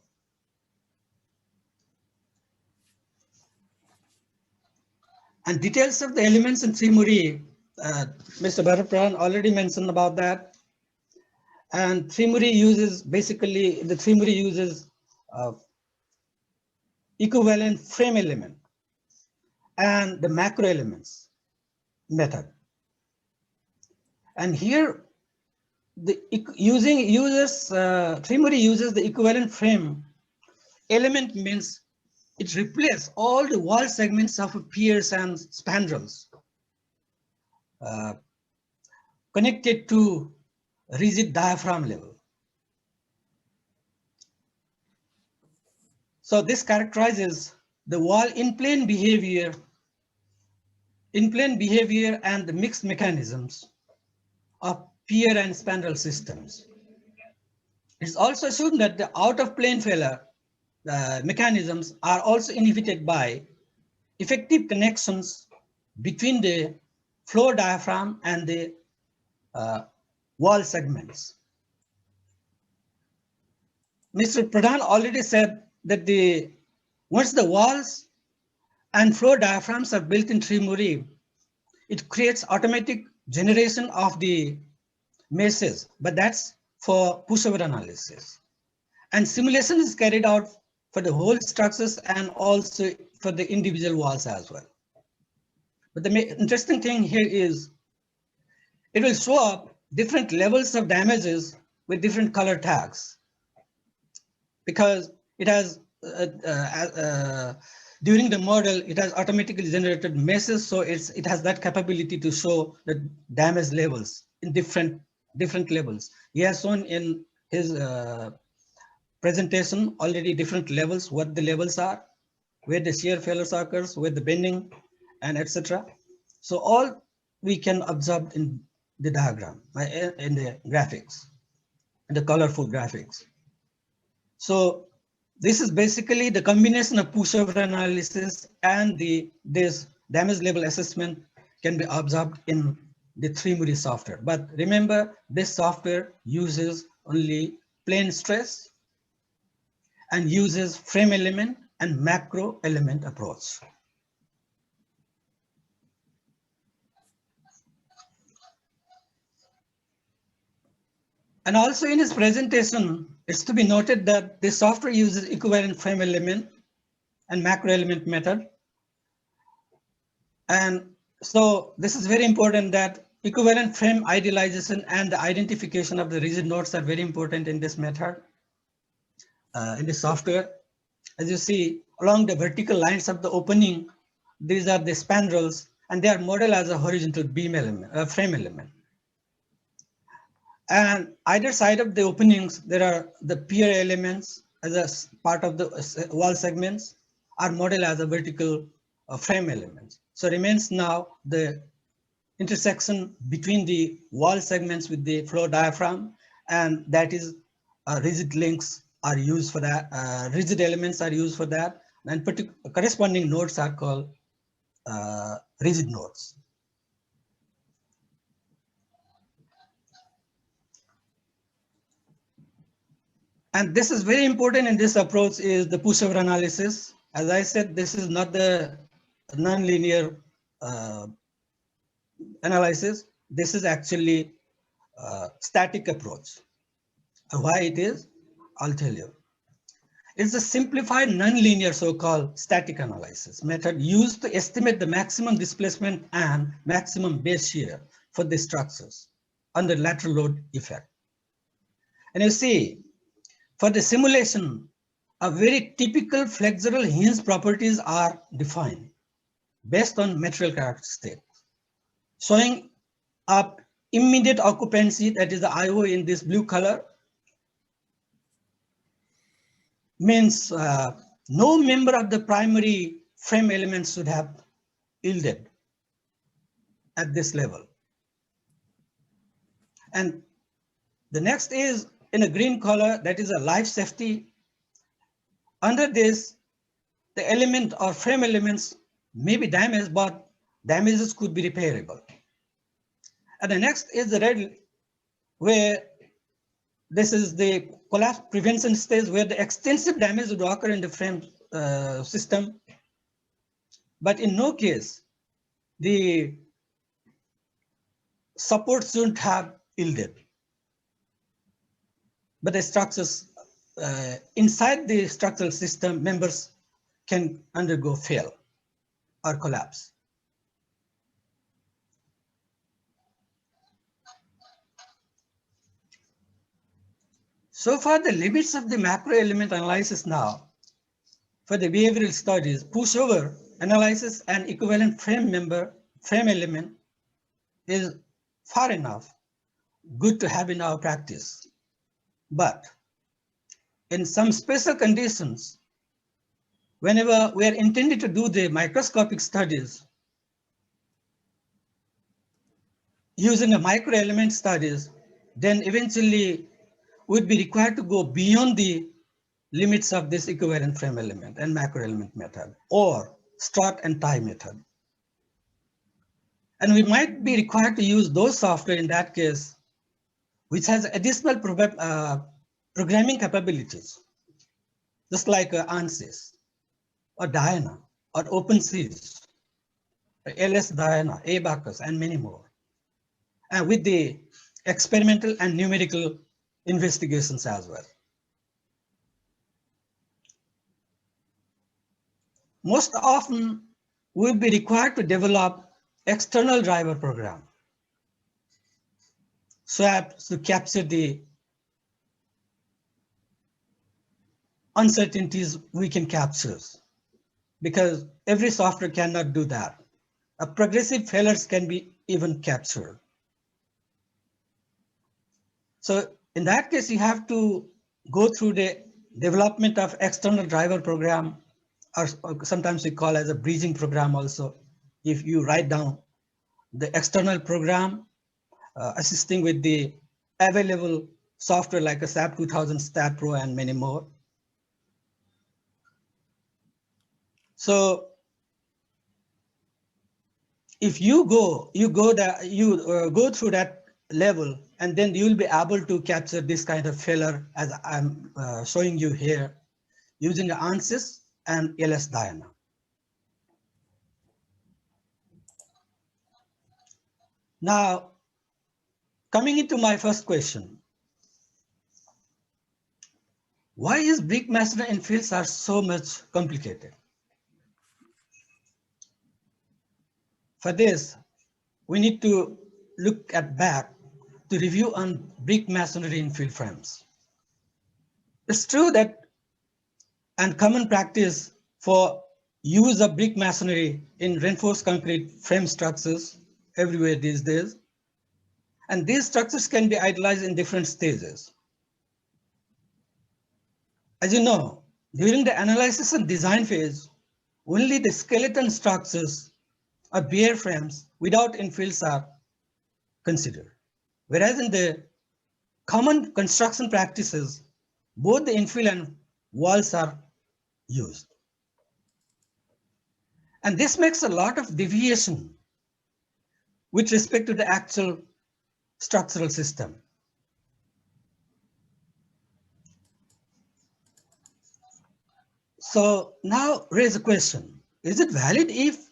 And details of the elements in Trimuri, Mr. Bharatpran already mentioned about that. And Trimuri uses, basically, the Trimuri uses equivalent frame element and the macro elements method. And here, Trimuri uses the equivalent frame element, means it replaces all the wall segments of piers and spandrels connected to rigid diaphragm level. So this characterizes the wall in plane behavior and the mixed mechanisms of pier and spandrel systems. It's also assumed that the out of plane failure mechanisms are also inhibited by effective connections between the floor diaphragm and the wall segments. Mr. Pradhan already said that once the walls and floor diaphragms are built in Trimuri, it creates automatic generation of the meshes, but that's for pushover analysis. And simulation is carried out for the whole structures and also for the individual walls as well. But the interesting thing here is it will show up different levels of damages with different color tags, because it has during the model it has automatically generated meshes, so it has that capability to show the damage levels in different levels. He has shown in his presentation already different levels, what the levels are, where the shear failure occurs, where the bending, and etc. So all we can observe in the diagram, in the graphics, in the colorful graphics. So this is basically the combination of pushover analysis and this damage level assessment can be observed in the Trimuri software. But remember, this software uses only plane stress and uses frame element and macro element approach. And also in his presentation, it's to be noted that the software uses equivalent frame element and macro element method. And so this is very important, that equivalent frame idealization and the identification of the rigid nodes are very important in this method, in the software. As you see, along the vertical lines of the opening, these are the spandrels, and they are modeled as a horizontal beam element, frame element. And either side of the openings, there are the pier elements as a part of the wall segments are modeled as a vertical frame elements. So remains now the intersection between the wall segments with the floor diaphragm, and that is rigid links are used for that, rigid elements are used for that, and corresponding nodes are called rigid nodes. And this is very important in this approach is the pushover analysis. As I said, this is not the nonlinear analysis. This is actually static approach. Why it is, I'll tell you. It's a simplified nonlinear so-called static analysis method used to estimate the maximum displacement and maximum base shear for the structures under lateral load effect. And you see, for the simulation, a very typical flexural hinge properties are defined based on material characteristics, showing up immediate occupancy, that is the IO in this blue color, means no member of the primary frame elements should have yielded at this level. And the next is in a green color, that is a life safety. Under this, the element or frame elements may be damaged, but damages could be repairable. And the next is the red, where this is the collapse prevention stage, where the extensive damage would occur in the frame system. But in no case, the support shouldn't have yielded. But the structures inside the structural system, members can undergo fail or collapse. So far, the limits of the macro element analysis now for the behavioral studies, pushover analysis and equivalent frame element is far enough good to have in our practice. But in some special conditions, whenever we are intended to do the microscopic studies using a micro element studies, then eventually would be required to go beyond the limits of this equivalent frame element and macro element method, or strut and tie method. And we might be required to use those software in that case, which has additional programming capabilities, just like ANSYS or Diana or OpenSees, LS Diana, Abacus, and many more. And with the experimental and numerical investigations as well. Most often, we'll be required to develop external driver program so as to capture the uncertainties we can capture, because every software cannot do that. A progressive failures can be even captured. So in that case, you have to go through the development of external driver program, or sometimes we call as a bridging program also. If you write down the external program, assisting with the available software like a SAP 2000, STAT Pro, and many more. So if you go through that level, and then you'll be able to capture this kind of failure as I'm showing you here using the ANSYS and LS Diana. Now, coming into my first question, why is brick masonry infills are so much complicated? For this, we need to look back to review on brick masonry infill frames. It's true that and common practice for use of brick masonry in reinforced concrete frame structures everywhere these days. And these structures can be idealized in different stages. As you know, during the analysis and design phase, only the skeleton structures or bare frames without infills are considered. Whereas in the common construction practices, both the infill and walls are used. And this makes a lot of deviation with respect to the actual structural system. So now raise a question. Is it valid if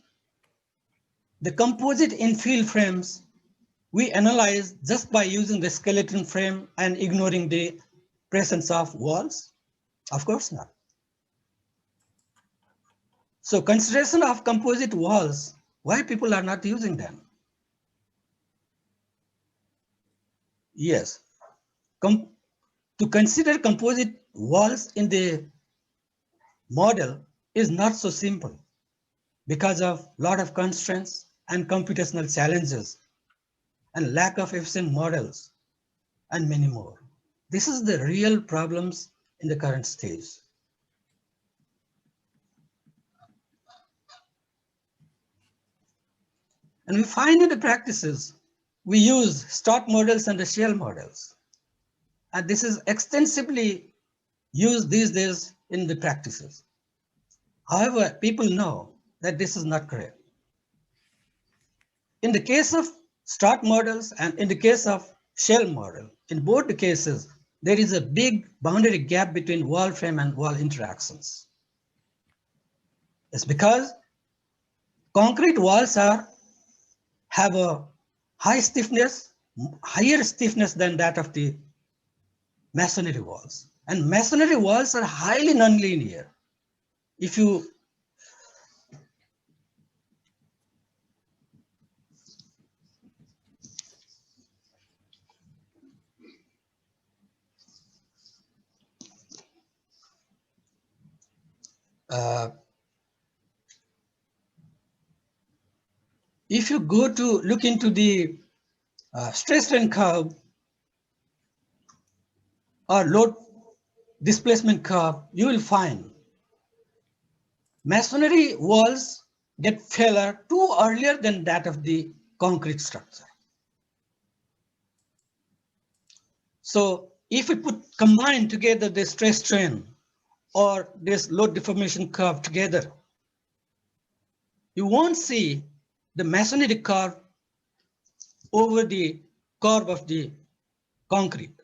the composite infill frames we analyze just by using the skeleton frame and ignoring the presence of walls? Of course not. So consideration of composite walls, why people are not using them? Yes, to consider composite walls in the model is not so simple because of a lot of constraints and computational challenges and lack of efficient models and many more. This is the real problems in the current stage. And we find in the practices, we use start models and the shell models. And this is extensively used these days in the practices. However, people know that this is not correct. In the case of start models and in the case of shell model, in both the cases, there is a big boundary gap between wall frame and wall interactions. It's because concrete walls have a high stiffness, higher stiffness than that of the masonry walls. And masonry walls are highly nonlinear. If you go to look into the stress strain curve or load displacement curve, you will find masonry walls get failure too earlier than that of the concrete structure. So if we combine together the stress strain or this load deformation curve together, you won't see the masonry curve over the curve of the concrete.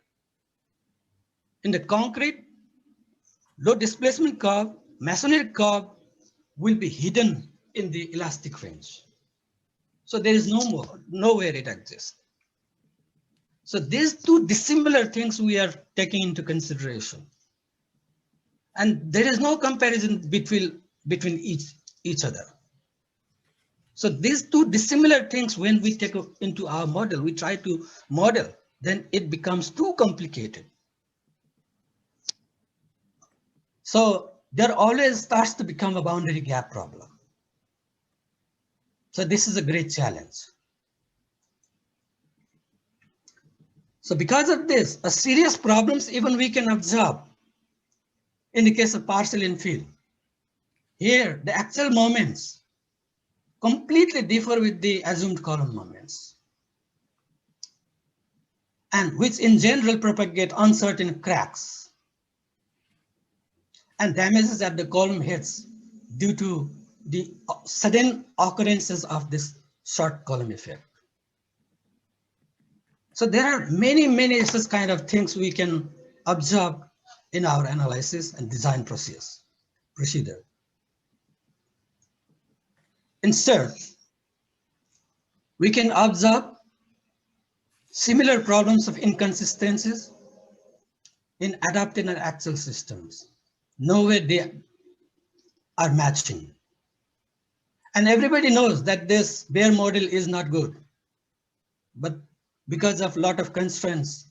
In the concrete, load displacement curve, masonry curve will be hidden in the elastic range. So there is nowhere it exists. So these two dissimilar things we are taking into consideration. And there is no comparison between each other. So these two dissimilar things, when we take into our model, we try to model, then it becomes too complicated. So there always starts to become a boundary gap problem. So this is a great challenge. So because of this, a serious problems even we can observe in the case of partial infill. Here, the actual moments completely differ with the assumed column moments, and which in general propagate uncertain cracks and damages at the column heads due to the sudden occurrences of this short column effect. So there are many such kind of things we can observe in our analysis and design procedure. Instead, we can observe similar problems of inconsistencies in adapted and actual systems. Nowhere they are matching. And everybody knows that this bare model is not good. But because of a lot of constraints,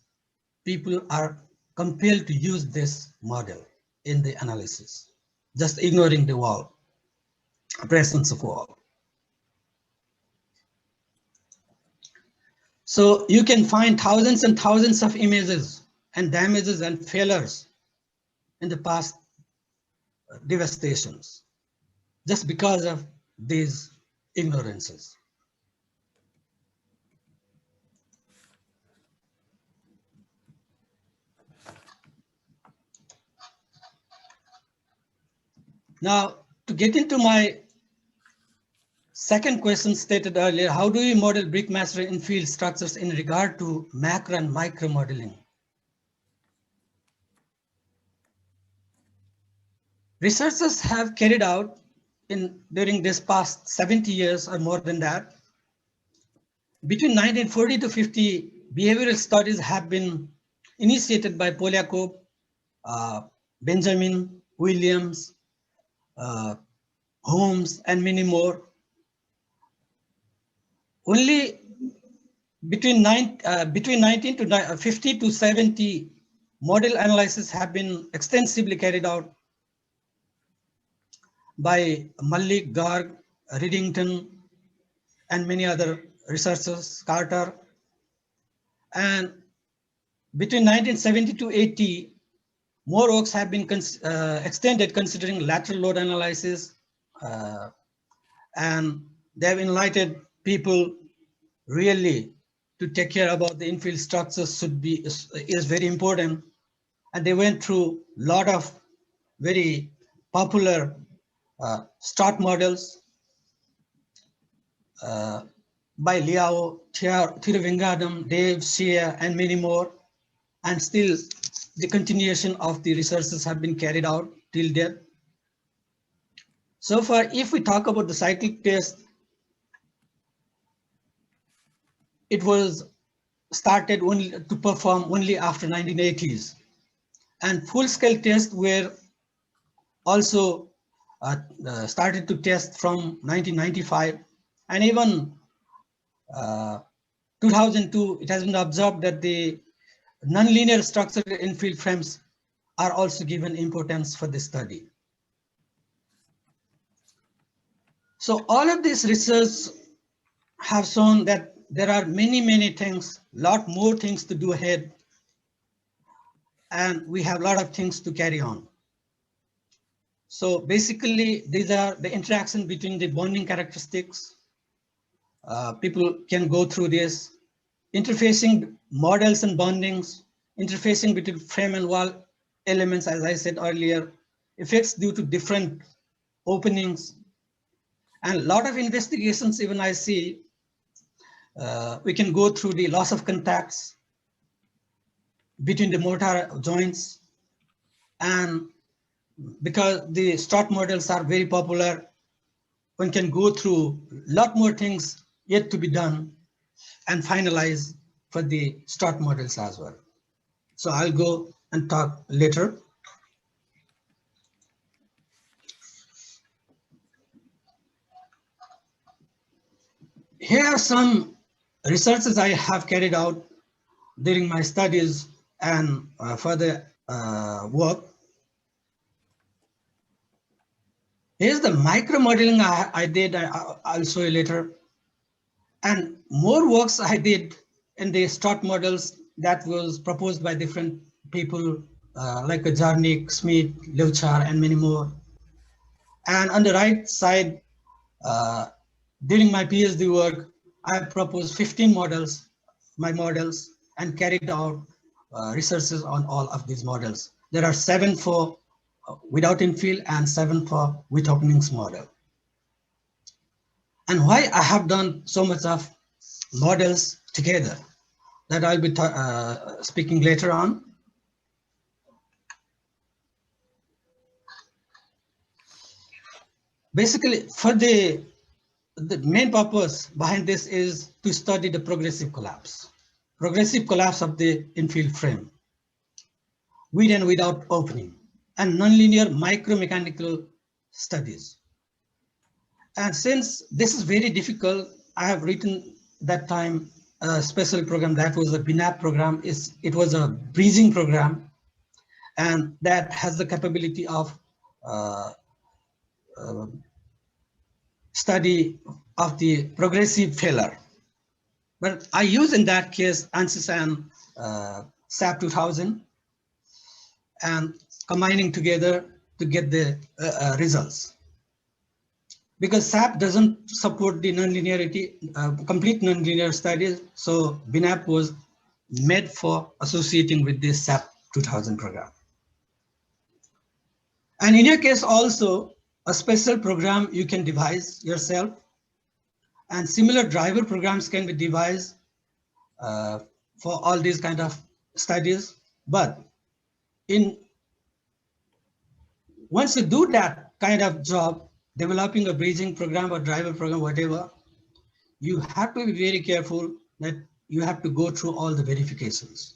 people are compelled to use this model in the analysis, just ignoring the wall, presence of wall. So you can find thousands and thousands of images and damages and failures in the past devastations, just because of these ignorances. Now, to get into my second question stated earlier, how do we model brick masonry infill structures in regard to macro and micro modeling? Researchers have carried out during this past 70 years or more than that, between 1940 to 50, behavioral studies have been initiated by Polyakov, Benjamin, Williams, Holmes, and many more. Only between 19 to 50 to 70 model analysis have been extensively carried out by Malik, Garg, Riddington, and many other researchers, Carter. And between 1970 to 80, more works have been extended considering lateral load analysis, and they have enlightened people really to take care about the infill structures is very important. And they went through a lot of very popular start models by Liao, Thiruvengadam, Dave, Shia, and many more. And still the continuation of the researches have been carried out till date. So far, if we talk about the cyclic test, it was started only to perform only after 1980s. And full-scale tests were also started to test from 1995. And even 2002, it has been observed that the nonlinear structured infill frames are also given importance for this study. So all of this research have shown that there are many things, lot more things to do ahead, and we have a lot of things to carry on. So basically, these are the interaction between the bonding characteristics. People can go through this, interfacing models and bondings, interfacing between frame and wall elements, as I said earlier, effects due to different openings, and a lot of investigations even I see. We can go through the loss of contacts between the mortar joints, and because the strut models are very popular, one can go through a lot more things yet to be done and finalize for the strut models as well. So I'll go and talk later. Here are some researches I have carried out during my studies and further work. Here's the micro modeling I did, I'll show you later. And more works I did in the strut models that was proposed by different people like Jarnik, Smith, Leuchar, and many more. And on the right side, during my PhD work, I proposed 15 models, my models, and carried out researches on all of these models. There are 7 for without infill and 7 for with openings model. And why I have done so much of models together, that I'll be speaking later on. Basically, for the main purpose behind this is to study the progressive collapse of the infill frame, with and without opening, and nonlinear micromechanical studies. And since this is very difficult, I have written that time a special program that was a BNAP program. It was a bridging program, and that has the capability of study of the progressive failure. But I use in that case ANSYS and SAP 2000 and combining together to get the results. Because SAP doesn't support the nonlinearity, complete nonlinear studies, so BNAP was made for associating with this SAP 2000 program. And in your case also, a special program you can devise yourself, and similar driver programs can be devised for all these kind of studies. But once you do that kind of job, developing a bridging program or driver program, whatever, you have to be very careful that you have to go through all the verifications.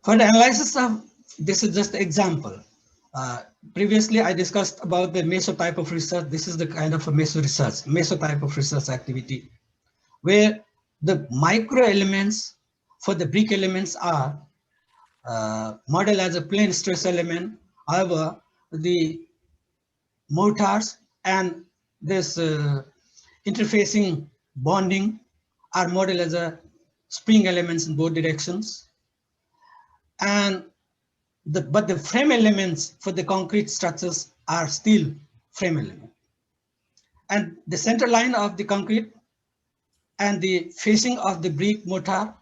For the analysis of, this is just an example. Previously, I discussed about the meso type of research. This is the kind of a meso type of research activity, where the micro elements for the brick elements are modeled as a plane stress element. However, the mortars and this interfacing bonding are modeled as a spring elements in both directions. And but the frame elements for the concrete structures are still frame element. And the center line of the concrete and the facing of the brick mortar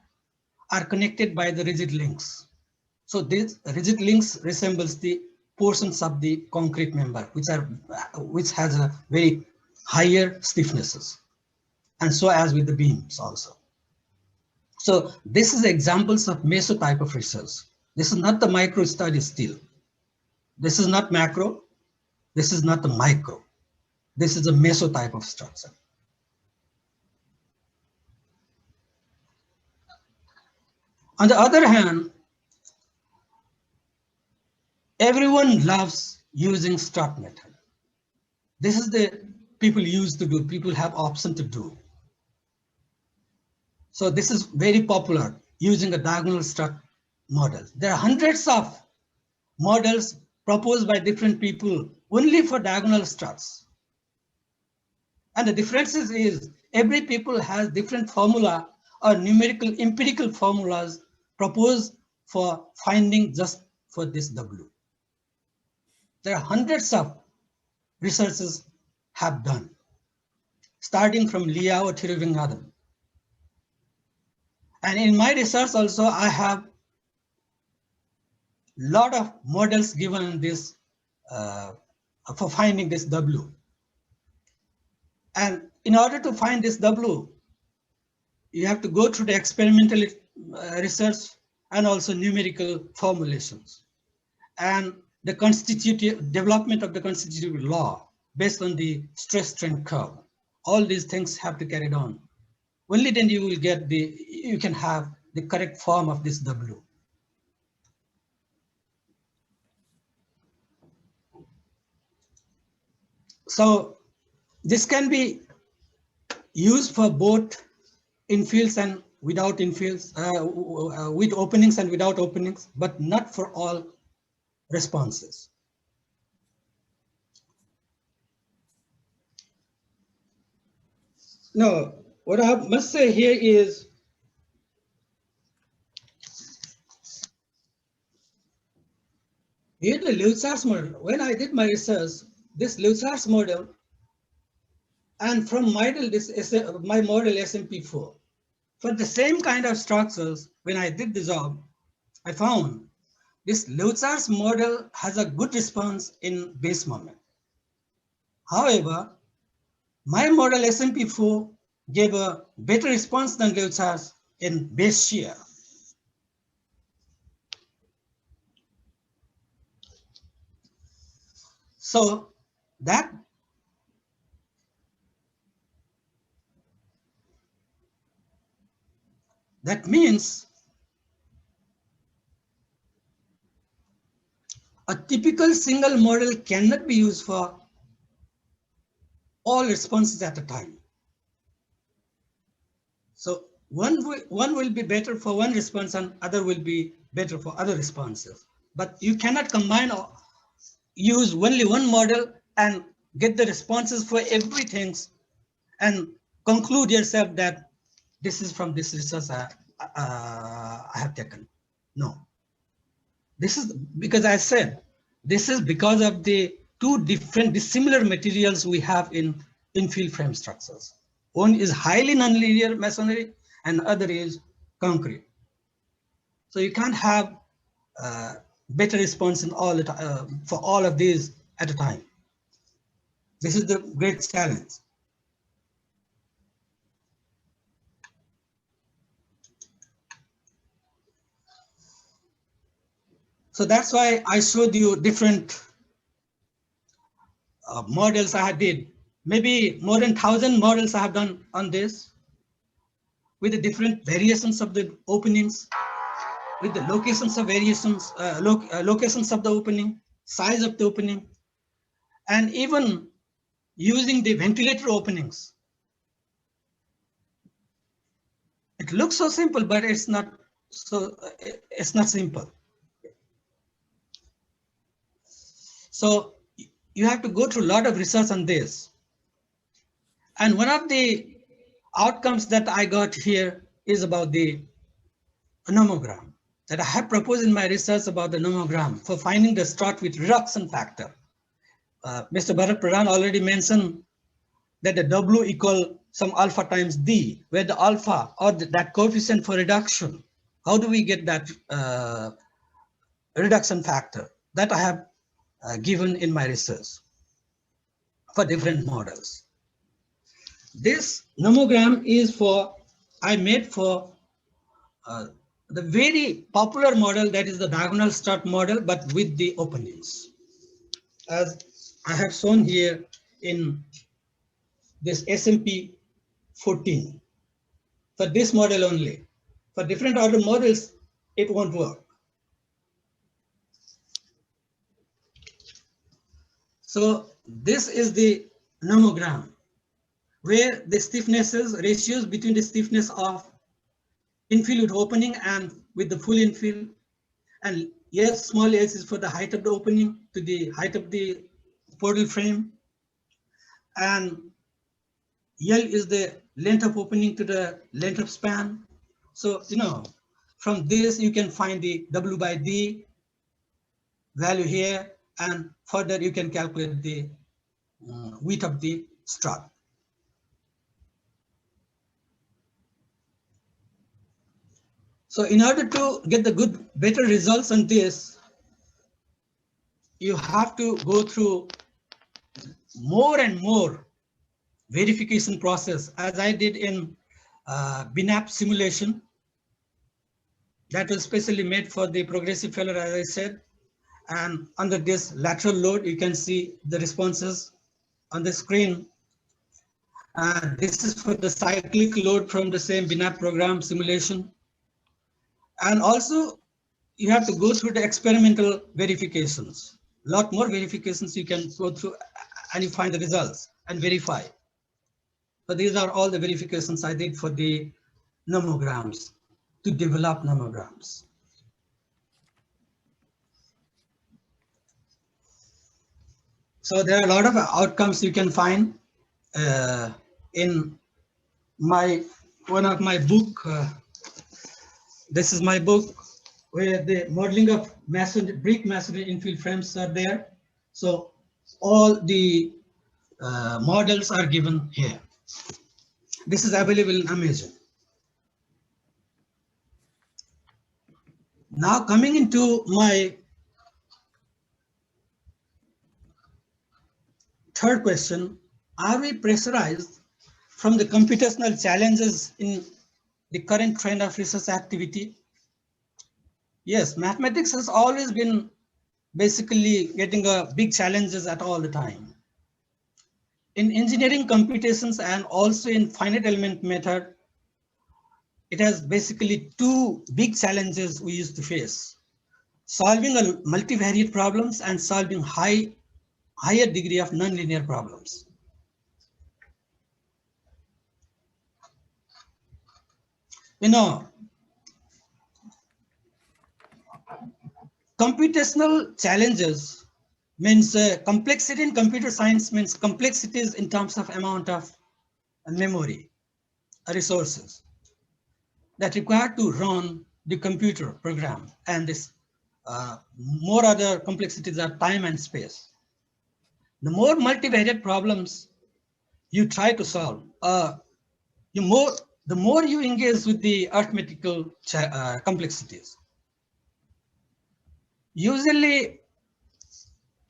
are connected by the rigid links. So these rigid links resembles the portions of the concrete member, which has a very higher stiffnesses, and so as with the beams also. So this is examples of meso type of research. This is not the micro study still. This is not macro. This is not the micro. This is a meso type of structure. On the other hand, everyone loves using strut method. This is the people used to do, people have option to do. So this is very popular, using a diagonal strut model. There are hundreds of models proposed by different people only for diagonal struts. And the difference is every people has different formula or numerical empirical formulas proposed for finding just for this W. There are hundreds of researchers have done, starting from Liao or Thiruvangadam. And in my research also, I have a lot of models given this for finding this W. And in order to find this W, you have to go through the experimental research and also numerical formulations. And the constitutive development of the constitutive law based on the stress strain curve. All these things have to carry on. Only then you will get you can have the correct form of this W. So this can be used for both infills and without infills, with openings and without openings, but not for all responses. Now, what I must say here is here the Leutzar's model. When I did my research, this Leutzar's model, and from my model SMP4, for the same kind of structures, when I did the job, I found this Leutzar's model has a good response in base moment. However, my model SMP4 gave a better response than Leutzar's in base shear. So that means a typical single model cannot be used for all responses at a time. So one will be better for one response and other will be better for other responses. But you cannot combine or use only one model and get the responses for everything and conclude yourself that this is from this research I have taken. No. This is because I said, this is because of the two different dissimilar materials we have in infill frame structures. One is highly nonlinear masonry and other is concrete. So you can't have better response in all for all of these at a time. This is the great challenge. So that's why I showed you different models I did. Maybe more than 1,000 models I have done on this with the different variations of the openings, with the locations of variations, locations of the opening, size of the opening, and even using the ventilator openings. It looks so simple, but it's not simple. So you have to go through a lot of research on this. And one of the outcomes that I got here is about the nomogram that I have proposed in my research about the nomogram for finding the strut with reduction factor. Mr. Bharat Pradhan already mentioned that the W equal some alpha times D, where the alpha or that coefficient for reduction, how do we get that reduction factor? That I have given in my research for different models. This nomogram is I made for the very popular model, that is the diagonal strut model, but with the openings. As I have shown here in this SMP 14, for this model only. For different order models, it won't work. So this is the nomogram, where the stiffnesses, ratios between the stiffness of infill with opening and with the full infill, and yes, small s is for the height of the opening to the height of the portal frame, and L is the length of opening to the length of span. So, from this you can find the W by D value here, and further you can calculate the width of the strut. So in order to get the better results on this, you have to go through more and more verification process, as I did in BNAP simulation. That was specially made for the progressive failure, as I said. And under this lateral load, you can see the responses on the screen. This is for the cyclic load from the same BNAP program simulation. And also, you have to go through the experimental verifications. A lot more verifications you can go through, and you find the results and verify. But these are all the verifications I did for the nomograms, to develop nomograms. So there are a lot of outcomes you can find in one of my book. This is my book, where the modeling of brick masonry infill frames are there. So all the models are given here. This is available in Amazon. Now coming into my third question, are we pressurized from the computational challenges in the current trend of research activity? Yes, mathematics has always been basically getting big challenges at all the time. In engineering computations and also in finite element method, it has basically two big challenges we used to face: solving a multivariate problems and solving higher degree of nonlinear problems. Computational challenges means complexity in computer science means complexities in terms of amount of memory, resources that require to run the computer program, and this more other complexities are time and space. The more multivariate problems you try to solve, the more you engage with the arithmetical complexities. Usually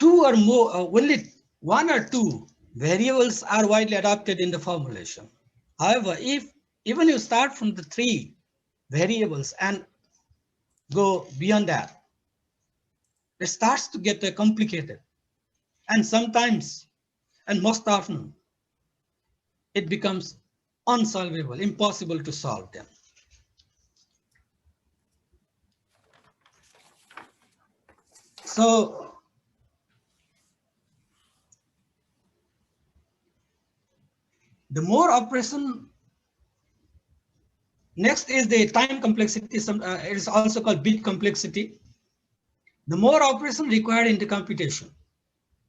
two or more, only one or two variables are widely adopted in the formulation. However, if even you start from the 3 variables and go beyond that, it starts to get complicated. And sometimes, and most often, it becomes unsolvable, impossible to solve them. So, the more operation, next is the time complexity. It is also called bit complexity. The more operation required in the computation,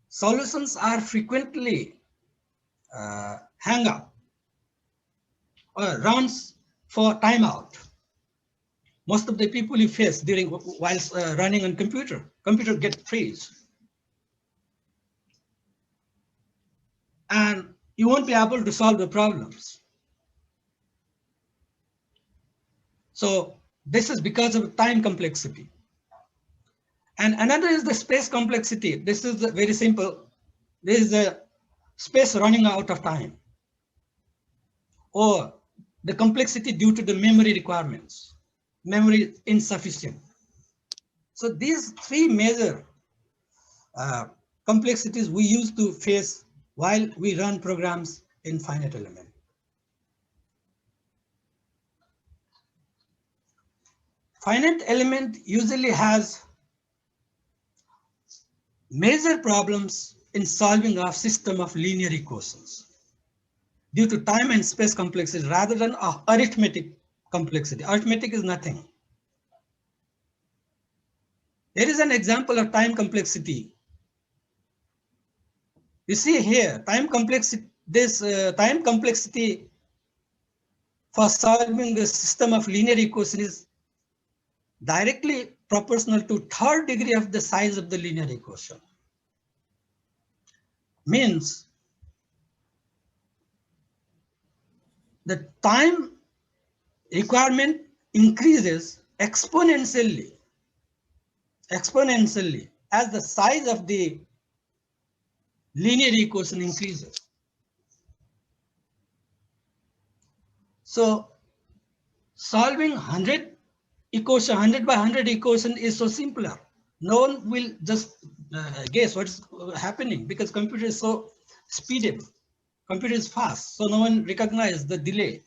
solutions are frequently hang up or runs for timeout. Most of the people you face whilst running on computer get freeze. you won't be able to solve the problems. So this is because of time complexity. And another is the space complexity. This is very simple. This is the space running out of time, or the complexity due to the memory requirements, memory insufficient. So these three major complexities we use to face while we run programs in finite element. Finite element usually has major problems in solving a system of linear equations due to time and space complexity rather than arithmetic complexity. Arithmetic is nothing. There is an example of time complexity. You see here, time complexity. This time complexity for solving the system of linear equation is directly proportional to third degree of the size of the linear equation. Means the time requirement increases exponentially as the size of the linear equation increases. So solving 100 by 100 equation is so simpler. No one will just guess what's happening because computer is so speedable. Computer is fast, so no one recognizes the delay.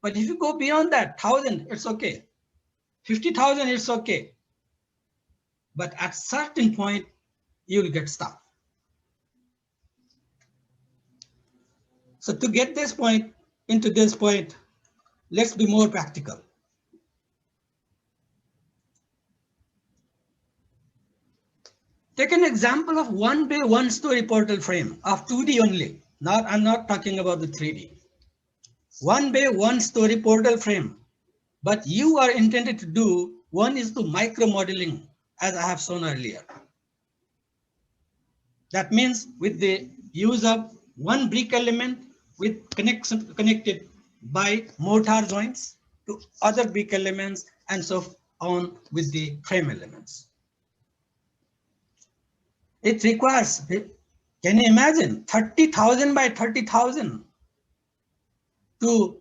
But if you go beyond that, 1,000, it's okay. 50,000, it's okay. But at certain point, you will get stuck. So to get this point into this point, let's be more practical. Take an example of 1 by 1 story portal frame of 2D only. I'm not talking about the 3D. 1 by 1 story portal frame, but you are intended to do 1:2 micro modeling as I have shown earlier. That means with the use of one brick element with connection connected by mortar joints to other brick elements and so on with the frame elements. It requires, can you imagine, 30,000 by 30,000 to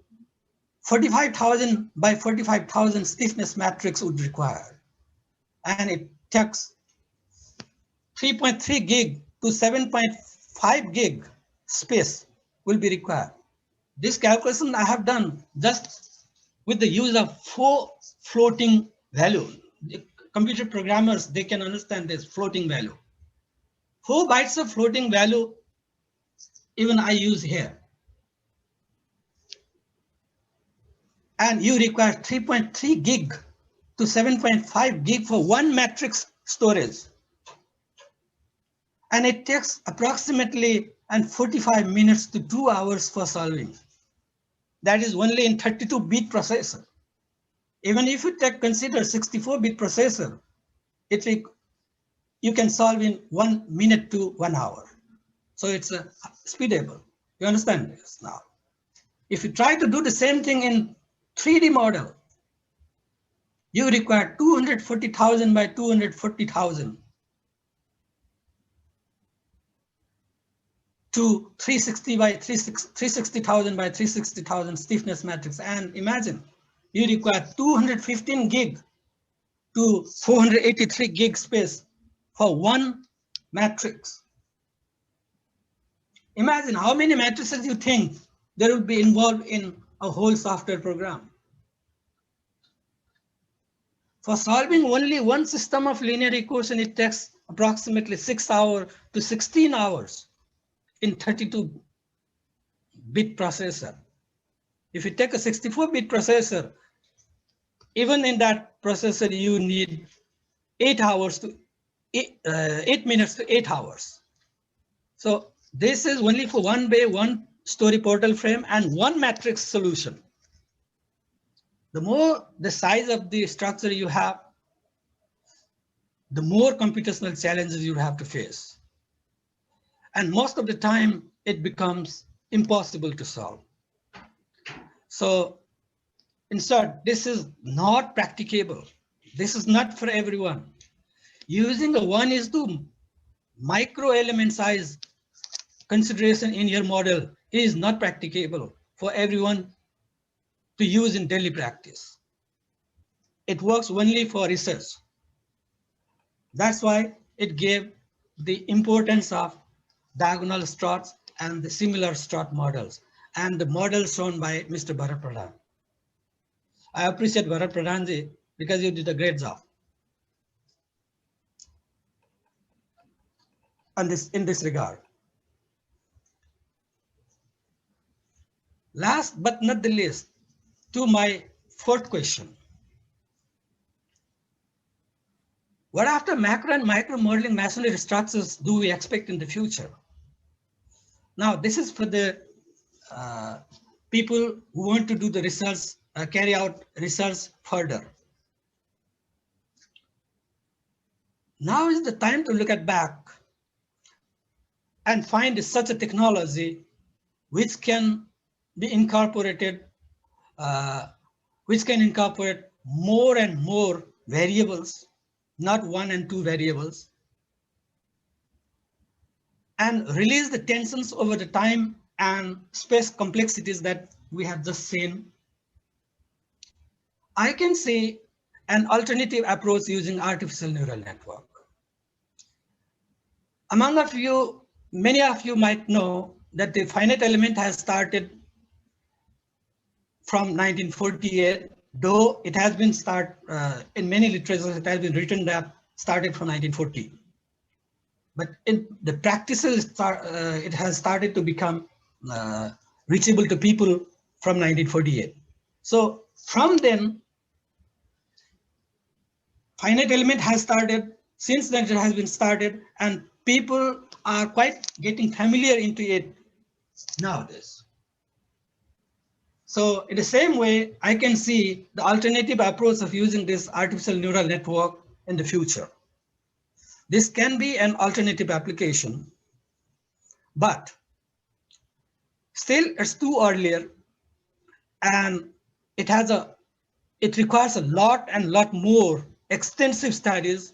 45,000 by 45,000 stiffness matrix would require. And it takes 3.3 gig to 7.5 gig space will be required. This calculation I have done just with the use of 4 floating value. The computer programmers, they can understand this floating value. 4 bytes of floating value, even I use here. And you require 3.3 gig to 7.5 gig for one matrix storage. And it takes approximately 45 minutes to 2 hours for solving. That is only in 32-bit processor. Even if you consider 64-bit processor, you can solve in 1 minute to 1 hour. So it's speedable. You understand this now? If you try to do the same thing in 3D model, you require 240,000 by 240,000 to 360,000 by 360,000 stiffness matrix. And imagine you require 215 gig to 483 gig space for one matrix. Imagine how many matrices you think there will be involved in a whole software program. For solving only one system of linear equation, it takes approximately 6 hours to 16 hours in 32-bit processor. If you take a 64-bit processor, even in that processor, you need 8 minutes to 8 hours. So this is only for 1 by 1 story portal frame and one matrix solution. The more the size of the structure you have, the more computational challenges you have to face. And most of the time, it becomes impossible to solve. So instead, this is not practicable. This is not for everyone. Using a 1:2 micro element size consideration in your model is not practicable for everyone to use in daily practice. It works only for research. That's why it gave the importance of diagonal struts and the similar strut models and the model shown by Mr. Bharat Pradhan. I appreciate Bharat Pradhanji because you did a great job on this, in this regard. Last but not the least, to my fourth question. What after macro and micro modeling masonry structures do we expect in the future? Now, this is for the people who want to do the research, carry out research further. Now is the time to look at back and find such a technology which can be incorporated, which can incorporate more and more variables, not 1 and 2 variables, and release the tensions over the time and space complexities that we have just seen. I can see an alternative approach using artificial neural network. Among of you, many of you might know that the finite element has started from 1948, though it has been in many literatures, it has been written that started from 1940. But in the practices, it has started to become reachable to people from 1948. So from then, finite element has started, since then it has been started, and people are quite getting familiar into it nowadays. So in the same way, I can see the alternative approach of using this artificial neural network in the future. This can be an alternative application, but still it's too early, and it requires a lot more extensive studies.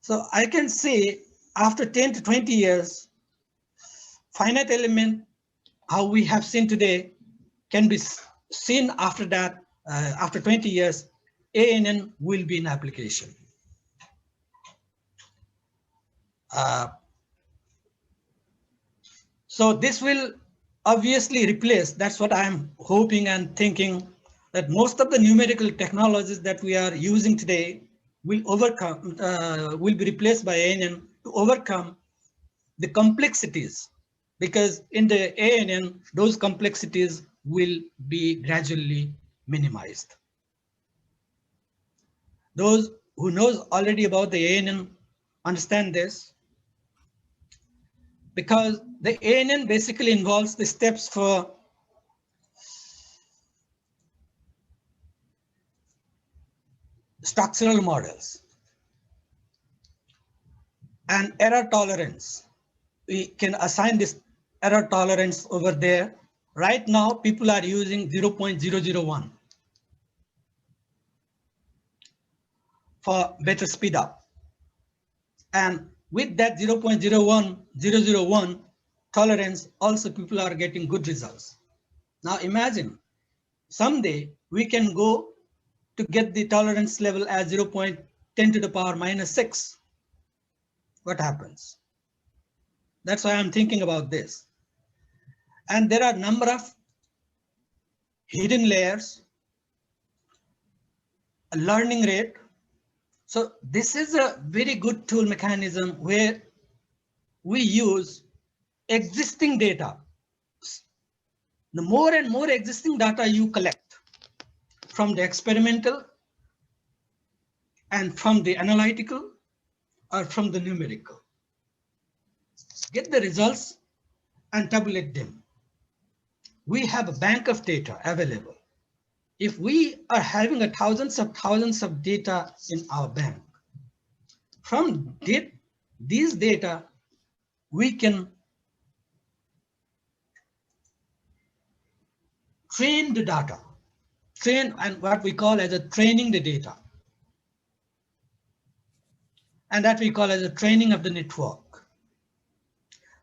So I can say after 10 to 20 years, finite element, how we have seen today, can be seen after that, after 20 years, ANN will be in application. So this will obviously replace, that's what I'm hoping and thinking, that most of the numerical technologies that we are using today will be replaced by ANN to overcome the complexities, because in the ANN, those complexities will be gradually minimized. Those who knows already about the ANN understand this, because the ANN basically involves the steps for structural models and error tolerance. We can assign this error tolerance over there. Right now, people are using 0.001 for better speed up. And with that 0.001 tolerance, also people are getting good results. Now imagine, someday we can go to get the tolerance level as 0.10 to the power minus 6. What happens? That's why I'm thinking about this. And there are a number of hidden layers, a learning rate. So this is a very good tool mechanism where we use existing data. The more and more existing data you collect from the experimental and from the analytical or from the numerical, get the results and tabulate them. We have a bank of data available. If we are having thousands of data in our bank, from these data, we can train the data, train, and what we call as a training the data. And that we call as a training of the network.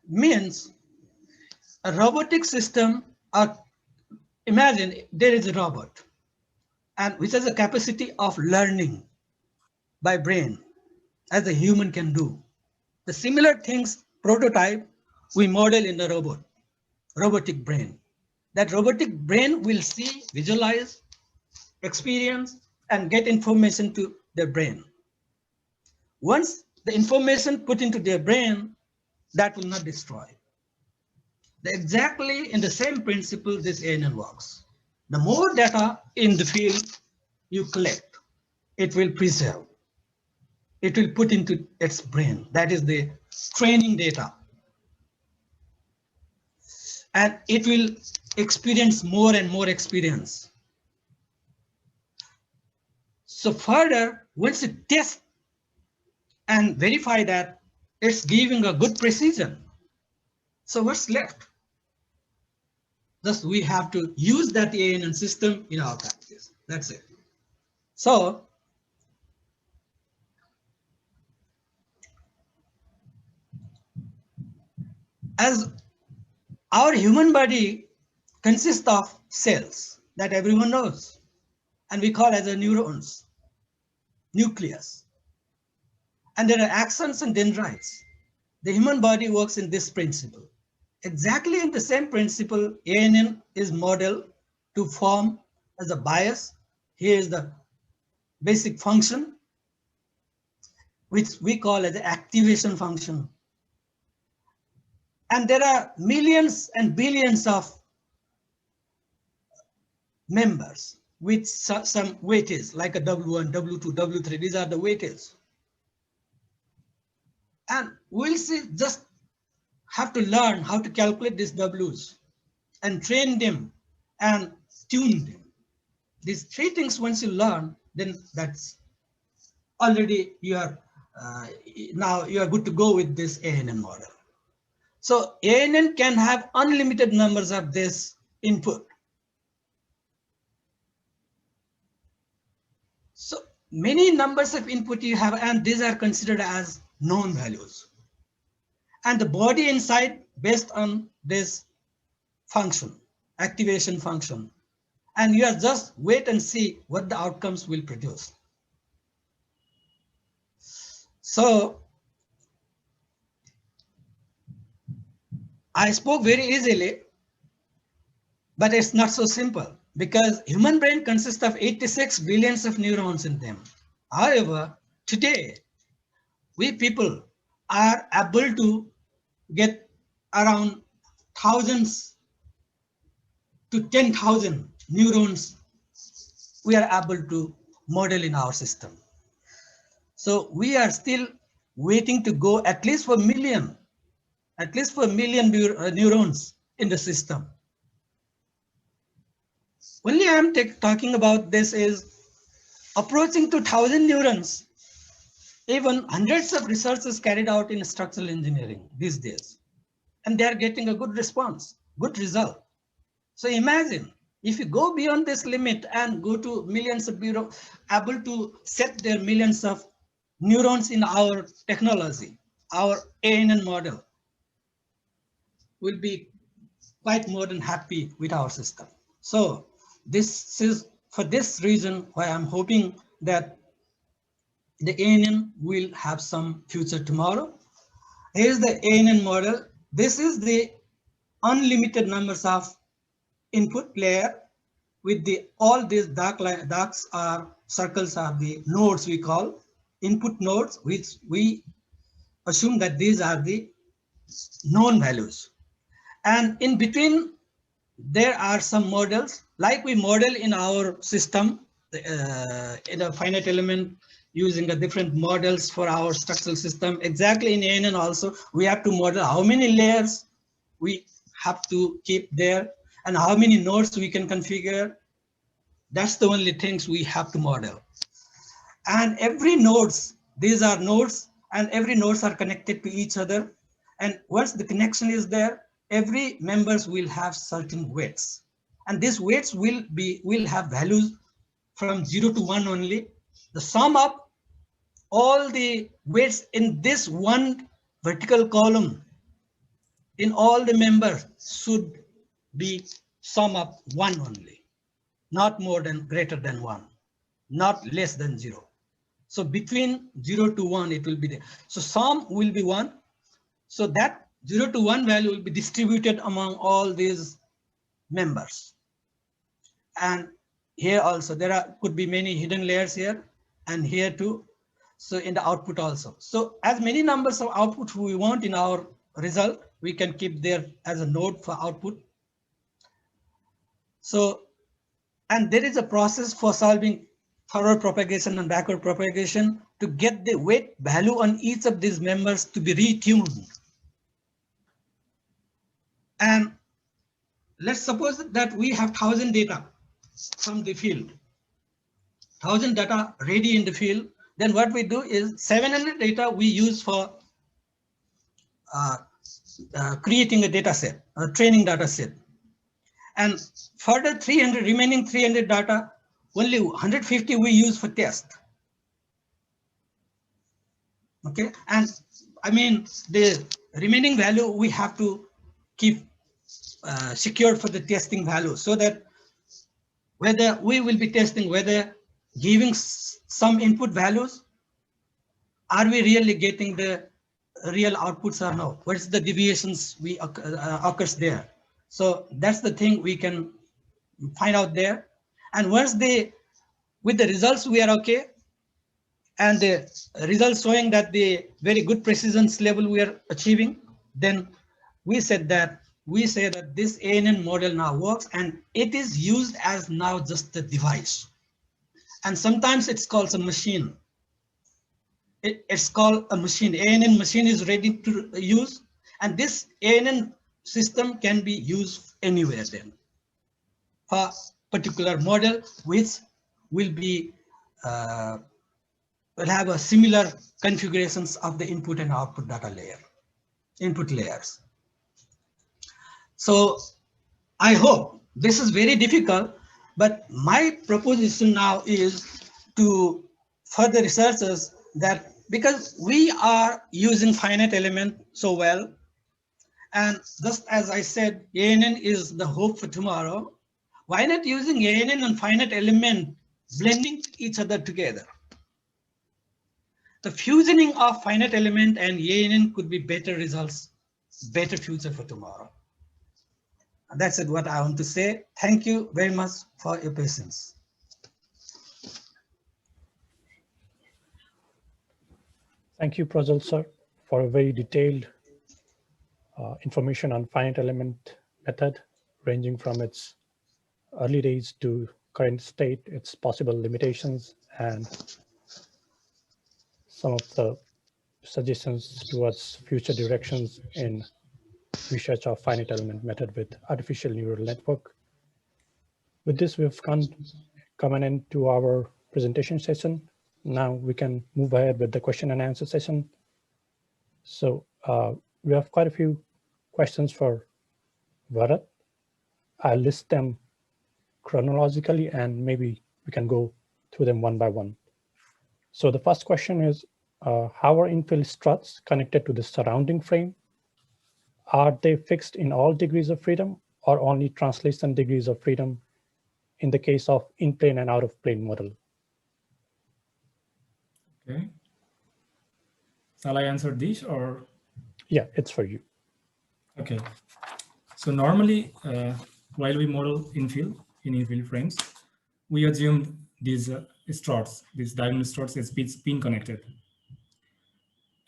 Means a robotic system, imagine there is a robot and which has a capacity of learning by brain as a human can do. The similar things prototype we model in the robotic brain. That robotic brain will see, visualize, experience, and get information to their brain. Once the information put into their brain, that will not destroy. Exactly in the same principle this ANN works. The more data in the field you collect, it will preserve. It will put into its brain. That is the training data. And it will experience more and more experience. So further, once it tests and verify that it's giving a good precision, so what's left? Thus, we have to use that ANN system in our practice. That's it. So, as our human body consists of cells that everyone knows, and we call as a neurons, nucleus. And there are axons and dendrites. The human body works in this principle. Exactly in the same principle, ANN is modeled to form as a bias. Here is the basic function, which we call as the activation function. And there are millions and billions of members with some weightage, like a W1, W2, W3. These are the weightages. And we'll see, just have to learn how to calculate these W's and train them and tune them. These three things, once you learn, then that's already you are now you are good to go with this ANN model. So ANN can have unlimited numbers of this input. So many numbers of input you have, and these are considered as known values. And the body inside based on this function, activation function. And you are just wait and see what the outcomes will produce. So I spoke very easily, but it's not so simple because human brain consists of 86 billions of neurons in them. However, today, we people are able to get around thousands to 10,000 neurons we are able to model in our system. So we are still waiting to go at least for a million neurons in the system. Only I am talking about this is approaching to 1,000 neurons. Even hundreds of researches carried out in structural engineering these days, and they are getting a good response, good result. So imagine if you go beyond this limit and go to millions of able to set their millions of neurons in our technology, our ANN model will be quite more than happy with our system. So this is for this reason why I'm hoping that the ANN will have some future tomorrow. Here's the ANN model. This is the unlimited numbers of input layer with the all these darks are circles are the nodes we call input nodes, which we assume that these are the known values. And in between there are some models like we model in our system in a finite element using a different models for our structural system. Exactly in ANN also, we have to model how many layers we have to keep there and how many nodes we can configure. That's the only things we have to model. And every nodes, these are nodes, and every nodes are connected to each other. And once the connection is there, every members will have certain weights. And these weights will have values from 0 to 1 only. The sum of all the weights in this one vertical column in all the members should be sum of 1 only, not more than greater than 1, not less than 0. So between 0 to 1 it will be there. So sum will be 1. So that 0 to 1 value will be distributed among all these members. And here also there could be many hidden layers here and here too. So in the output also. So as many numbers of output we want in our result, we can keep there as a node for output. So, and there is a process for solving forward propagation and backward propagation to get the weight value on each of these members to be retuned. And let's suppose that we have 1000 data from the field, 1000 data ready in the field. Then what we do is 700 data we use for creating a data set, a training data set. And further remaining 300 data, only 150 we use for test. Okay, and I mean the remaining value we have to keep secured for the testing value, so that whether we will be testing whether giving some input values, are we really getting the real outputs or no? What is the deviations occurs there? So that's the thing we can find out there. And once with the results we are okay, and the results showing that the very good precision level we are achieving, then we say that this ANN model now works, and it is used as now just a device. And sometimes it's called a machine. It's called a machine. ANN machine is ready to use, and this ANN system can be used anywhere then for particular model, which will be will have a similar configurations of the input and output data layer, input layers. So I hope this is very difficult, but my proposition now is to further researchers that because we are using finite element so well, and just as I said, ANN is the hope for tomorrow, why not using ANN and finite element blending each other together? The fusioning of finite element and ANN could be better results, better future for tomorrow. That's it, what I want to say. Thank you very much for your patience. Thank you, Prajal sir, for a very detailed information on finite element method, ranging from its early days to current state, its possible limitations, and some of the suggestions towards future directions in research of finite element method with artificial neural network. With this, we've come an end to our presentation session. Now we can move ahead with the question and answer session. So we have quite a few questions for Bharat. I'll list them chronologically, and maybe we can go through them one by one. So the first question is, how are infill struts connected to the surrounding frame? Are they fixed in all degrees of freedom, or only translation degrees of freedom in the case of in-plane and out-of-plane model? Okay. Shall I answer this, or? Yeah, it's for you. Okay. So normally, while we model infill in infill frames, we assume these struts, these diagonal struts, as pin connected.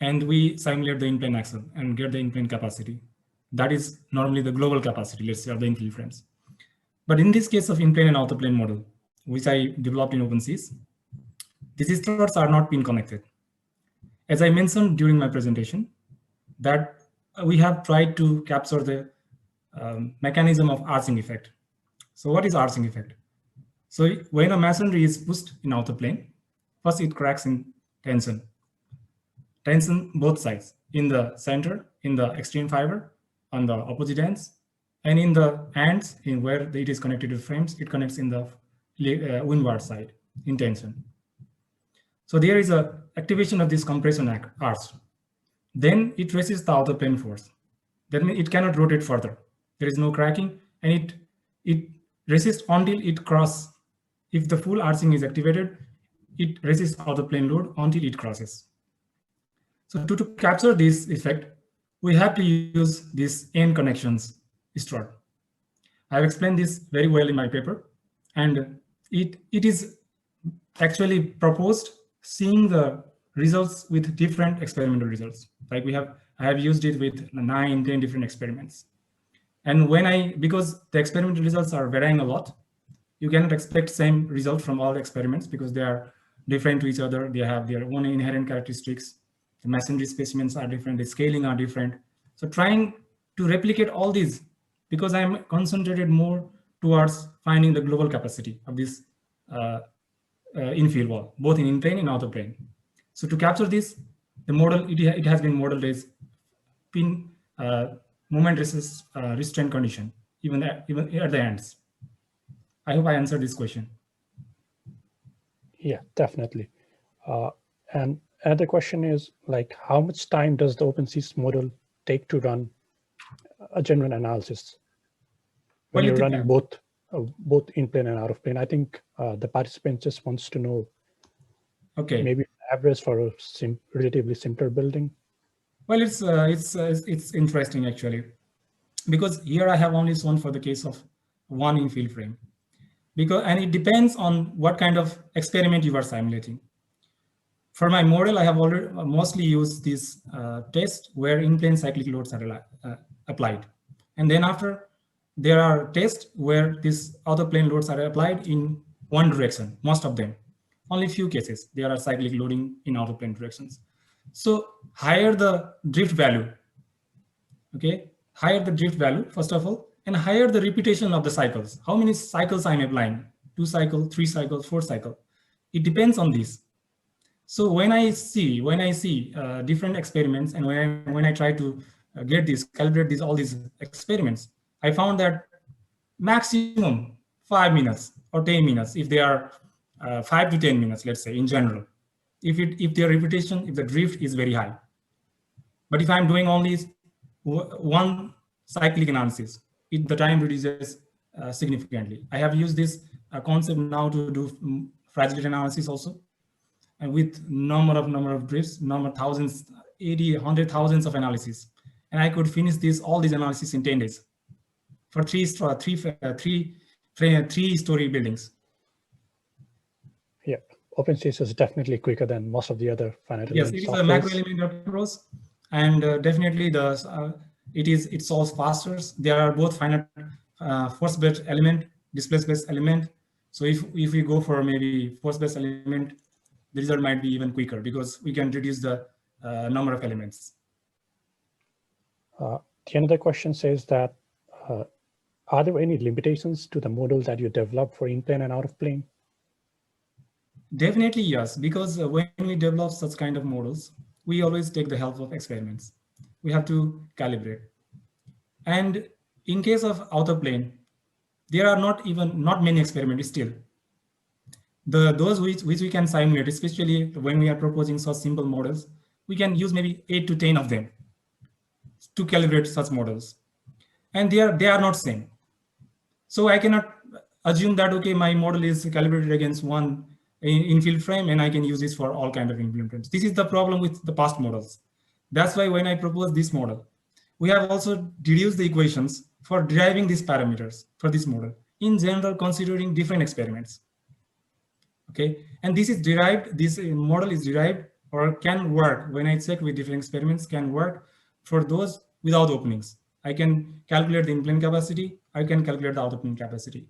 And we simulate the in-plane axle and get the in-plane capacity. That is normally the global capacity, let's say, of the infill frames. But in this case of in-plane and out-of-plane model, which I developed in OpenSees, these struts are not pin connected. As I mentioned during my presentation, that we have tried to capture the mechanism of arcing effect. So what is arcing effect? So when a masonry is pushed in outer plane, first it cracks in tension both sides, in the center, in the extreme fiber, on the opposite ends, And in the ends, in where it is connected to frames, it connects in the windward side in tension. So there is a activation of this compression arch. Then it resists the outer plane force. That means it cannot rotate further. There is no cracking, and it resists until it crosses. If the full arching is activated, it resists outer plane load until it crosses. So to capture this effect, we have to use these N connections strut. I have explained this very well in my paper, and it is actually proposed seeing the results with different experimental results. Like I have used it with 9, 10 different experiments. And because the experimental results are varying a lot, you cannot expect same result from all experiments because they are different to each other. They have their own inherent characteristics. The masonry specimens are different, the scaling are different. So trying to replicate all these, because I'm concentrated more towards finding the global capacity of this infill wall, both in plane and outer plane. So to capture this, the model, it has been modeled as pin moment restraint condition, even at the ends. I hope I answered this question. Yeah, definitely. And another question is, like, how much time does the OpenSees model take to run a genuine analysis when you're running both in plane and out of plane? I think the participant just wants to know, okay, maybe average for a relatively simpler building. Well, it's interesting actually, because here I have only shown for the case of one infill frame, and it depends on what kind of experiment you are simulating. For my model, I have already mostly used this test where in-plane cyclic loads are applied. And then after, there are tests where these outer plane loads are applied in one direction, most of them. Only few cases, there are cyclic loading in outer plane directions. So higher the drift value, okay? Higher the drift value, first of all, and higher the repetition of the cycles. How many cycles I'm applying? 2 cycles, 3 cycles, 4 cycles. It depends on this. So when I see different experiments, and when I try to calibrate all these experiments, I found that maximum 5 minutes or 10 minutes, if they are 5 to 10 minutes, let's say in general, if their repetition, if the drift is very high. But if I'm doing only one cyclic analysis, the time reduces significantly. I have used this concept now to do fragility analysis also, and with number of drifts, thousands, 80, 100 thousands of analyses. And I could finish all these analyses in 10 days for three-story buildings. Yeah, OpenSees is definitely quicker than most of the other finite element softwares. Yes, it is a macro element approach, and definitely it solves faster. There are both finite force-based element, displace-based element. So if we go for maybe force-based element, the result might be even quicker because we can reduce the number of elements. The another question says that, are there any limitations to the model that you develop for in-plane and out-of-plane? Definitely yes, because when we develop such kind of models, we always take the help of experiments. We have to calibrate. And in case of outer plane, there are not many experiments still. Those which we can simulate, especially when we are proposing such simple models, we can use maybe 8 to 10 of them to calibrate such models. And they are not same. So I cannot assume that, okay, my model is calibrated against one infill frame and I can use this for all kinds of infill frames. This is the problem with the past models. That's why when I propose this model, we have also deduced the equations for deriving these parameters for this model, in general, considering different experiments. Okay, and this model is derived or can work, when I check with different experiments, can work for those without openings. I can calculate the in-plane capacity, I can calculate the outer plane capacity.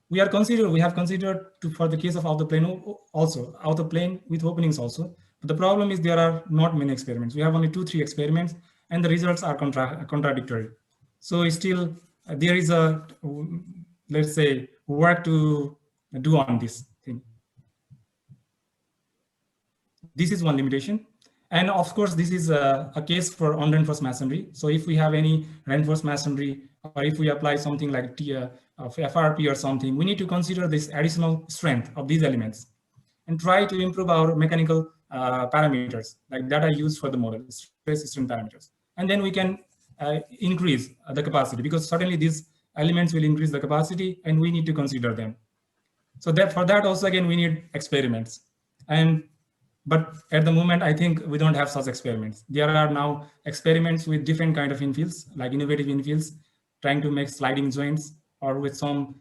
We have considered for the case of outer plane also, outer plane with openings also. But the problem is there are not many experiments. We have only 2-3 experiments and the results are contradictory. So still there is let's say, work to do on this thing. This is one limitation. And of course, this is a case for unreinforced masonry. So if we have any reinforced masonry, or if we apply something like FRP or something, we need to consider this additional strength of these elements and try to improve our mechanical parameters like that I use for the model, stress strength parameters. And then we can increase the capacity, because certainly these elements will increase the capacity and we need to consider them. So that for that also, again, we need experiments. But at the moment, I think we don't have such experiments. There are now experiments with different kind of infills, like innovative infills, trying to make sliding joints, or with some,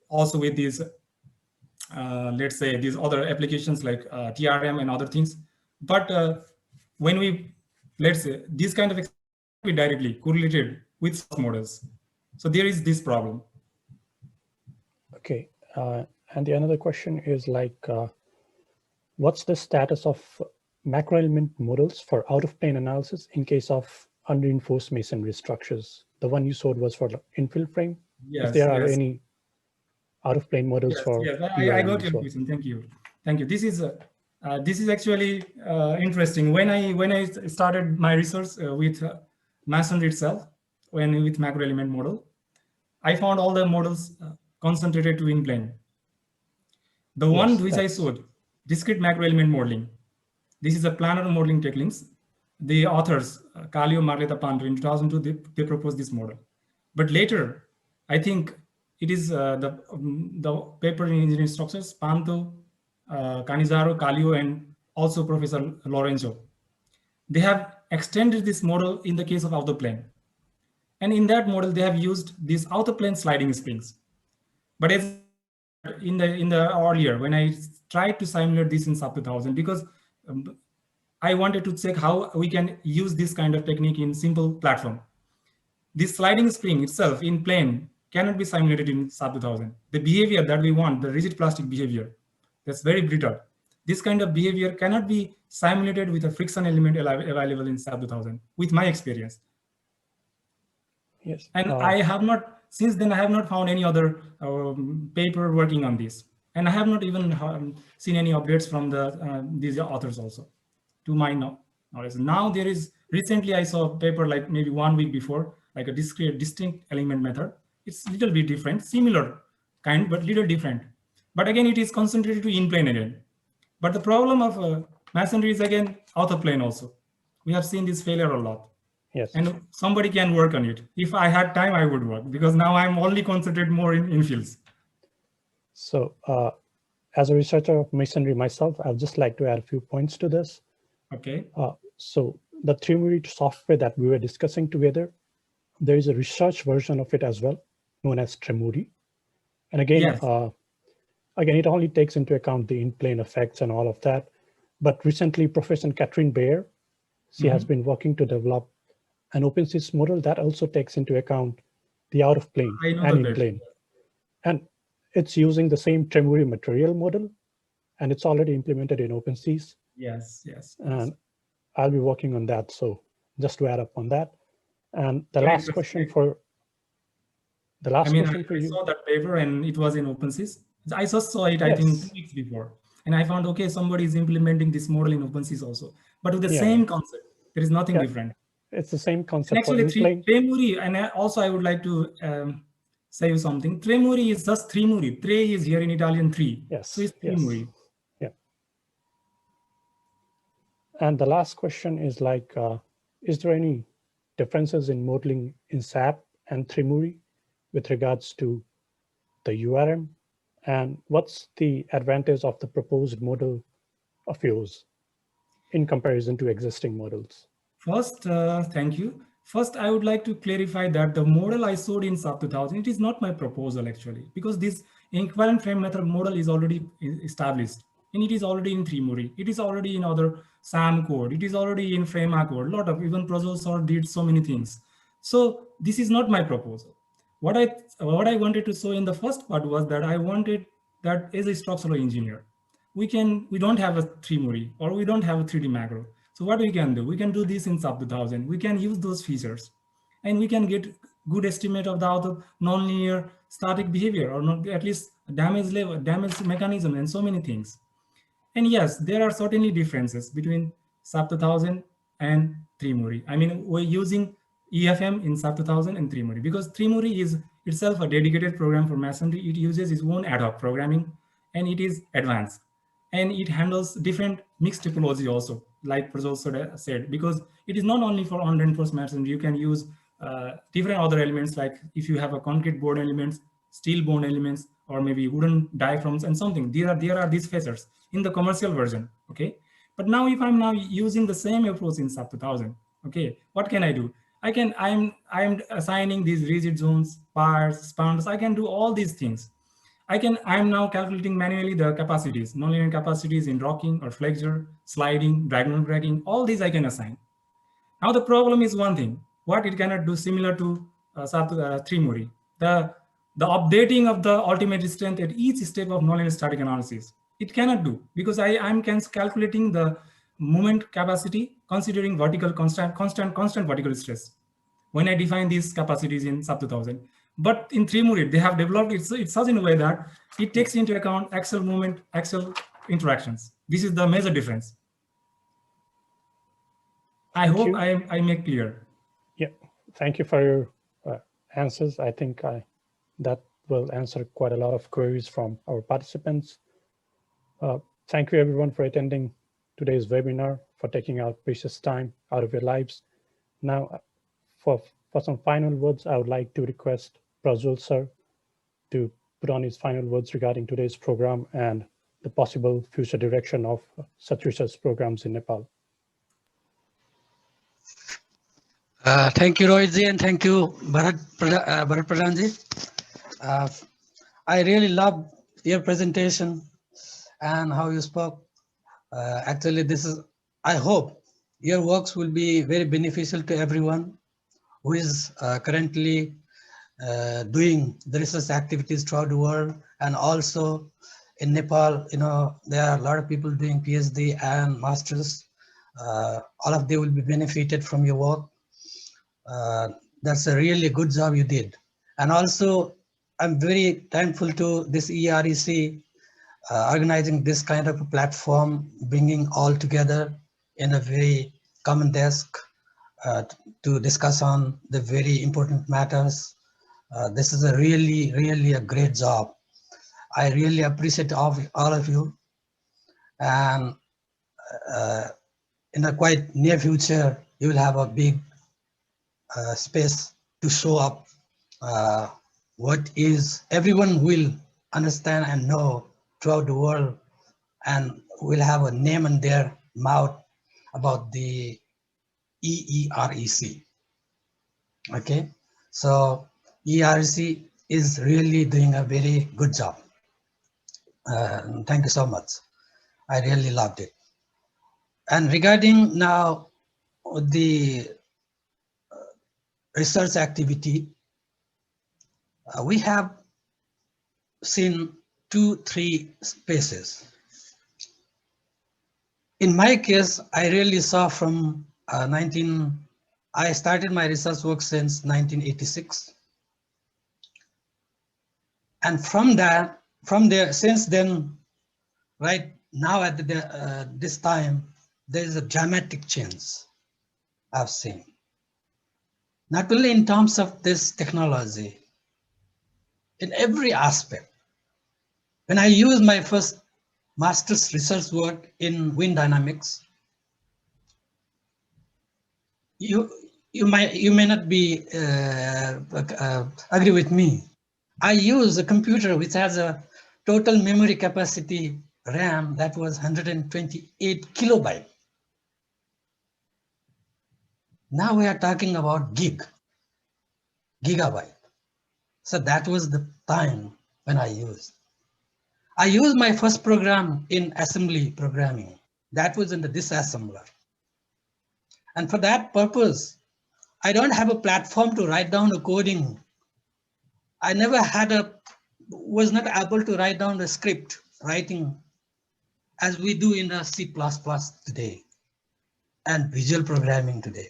also with these, let's say, these other applications like TRM and other things. But when we, let's say, this kind of be directly correlated with such models. So there is this problem. Okay. And the another question is like, what's the status of macro element models for out-of-plane analysis in case of unreinforced masonry structures? The one you showed was for the infill frame. Yes, if there are any out-of-plane models for I got your question. Thank you. Thank you. This is actually interesting. When I started my research with masonry itself, with macro element model, I found all the models concentrated to in plane. The one which I showed, discrete macro element modeling. This is a planar modeling techniques. The authors, Kallio, Marleta, Panto, in 2002, they proposed this model. But later, I think it is the paper in engineering structures, Panto, Canizaro, Kallio, and also Professor Lorenzo. They have extended this model in the case of outer plane. And in that model, they have used these outer plane sliding springs. But as in the earlier, when I tried to simulate this in sub 2000, because I wanted to check how we can use this kind of technique in simple platform. This sliding spring itself in plane cannot be simulated in sub 2000. The behavior that we want, the rigid plastic behavior, that's very brittle. This kind of behavior cannot be simulated with a friction element available in sub 2000, with my experience. Yes. And I have not, since then, I have not found any other paper working on this. And I have not even seen any updates from these authors also, to my knowledge. Now there is, recently I saw a paper like maybe 1 week before, like a distinct element method. It's a little bit different, similar kind, but little different. But again, it is concentrated to in-plane again. But the problem of masonry is again outer plane also. We have seen this failure a lot. Yes. And somebody can work on it. If I had time, I would work, because now I'm only concentrated more in infills. So as a researcher of masonry myself, I'd just like to add a few points to this. Okay. So the Tremuri software that we were discussing together, there is a research version of it as well, known as Tremuri. And again, yes. Again, it only takes into account the in-plane effects and all of that. But recently, Professor Catherine Bayer, she has been working to develop an OpenSees model that also takes into account the out-of-plane and in-plane. And it's using the same Tremuri material model, and it's already implemented in OpenSees. Yes, yes. And I'll be working on that. So just to add up on that. And the last question for I saw that paper and it was in OpenSees. I just saw it, I think 2 weeks before. And I found, okay, somebody is implementing this model in OpenSees also, but with the same concept. There is nothing different. It's the same concept. And actually, Tremuri, and also I would like to say you something. Tremuri is just Tremuri. Tre is here in Italian 3. Yes. So it's Tremuri. Yeah. And the last question is like, is there any differences in modeling in SAP and Tremuri with regards to the URM? And what's the advantage of the proposed model of yours in comparison to existing models? First, thank you. First, I would like to clarify that the model I showed in SAP 2000, it is not my proposal actually, because this equivalent frame method model is already established and it is already in Tremuri. It is already in other SAM code. It is already in Frema code. A lot of even Prozosor did so many things. So this is not my proposal. What I wanted to show in the first part was that I wanted that as a structural engineer, we don't have a Tremuri or we don't have a 3D macro. So what we can do? We can do this in SAP 2000. We can use those features and we can get good estimate of the nonlinear static behavior, or not, at least damage level, damage mechanism, and so many things. And yes, there are certainly differences between SAP 2000 and 3-Muri. I mean, we're using EFM in SAP 2000 and 3-Muri because 3-Muri is itself a dedicated program for Masonry. It uses its own ad hoc programming and it is advanced. And it handles different mixed topology also, like Prajol said, because it is not only for unreinforced Masonry. You can use different other elements, like if you have a concrete board elements, steel bond elements, or maybe wooden diaphragms and something. There are these features in the commercial version, okay? But now if I'm now using the same approach in SAP 2000, okay, what can I do? I'm assigning these rigid zones, parts, spans. I can do all these things. I'm now calculating manually the capacities, nonlinear capacities in rocking or flexure, sliding, diagonal breaking, all these I can assign. Now the problem is one thing, what it cannot do similar to SAP 3-Muri, the updating of the ultimate strength at each step of nonlinear static analysis. It cannot do because I'm calculating the moment capacity considering vertical constant vertical stress when I define these capacities in SAP 2000. But in 3-Muri, they have developed it such in a way that it takes into account axial moment, axial interactions. This is the major difference. I hope I make clear. Yeah, thank you for your answers. I think that will answer quite a lot of queries from our participants. Thank you everyone for attending today's webinar, for taking out precious time out of your lives. Now, for some final words, I would like to request Prajol sir to put on his final words regarding today's program and the possible future direction of such research programs in Nepal. Thank you, Rohitji, and thank you, Bharat Pradhanji. I really loved your presentation and how you spoke. Actually, I hope your works will be very beneficial to everyone who is currently doing the research activities throughout the world, and also in Nepal. You know, there are a lot of people doing PhD and masters. All of them will be benefited from your work. That's a really good job you did. And also, I'm very thankful to this EEREC organizing this kind of a platform, bringing all together in a very common desk to discuss on the very important matters. This is a really a great job. I really appreciate all of you. And in a quite near future, you will have a big space to show up what is everyone will understand and know throughout the world, and will have a name in their mouth about the EEREC. Okay, so EEREC is really doing a very good job. Thank you so much. I really loved it. And regarding now the research activity, we have seen 2-3 spaces. In my case, I really saw from I started my research work since 1986. And from there, since then, right now at this time, there is a dramatic change I've seen. Not only in terms of this technology, in every aspect. When I used my first master's research work in wind dynamics, you may not be agree with me. I use a computer which has a total memory capacity RAM that was 128 kilobyte. Now we are talking about gigabyte. So that was the time when I used my first program in assembly programming. That was in the disassembler. And for that purpose, I don't have a platform to write down the coding. I never was not able to write down the script writing as we do in the C++ today and visual programming today.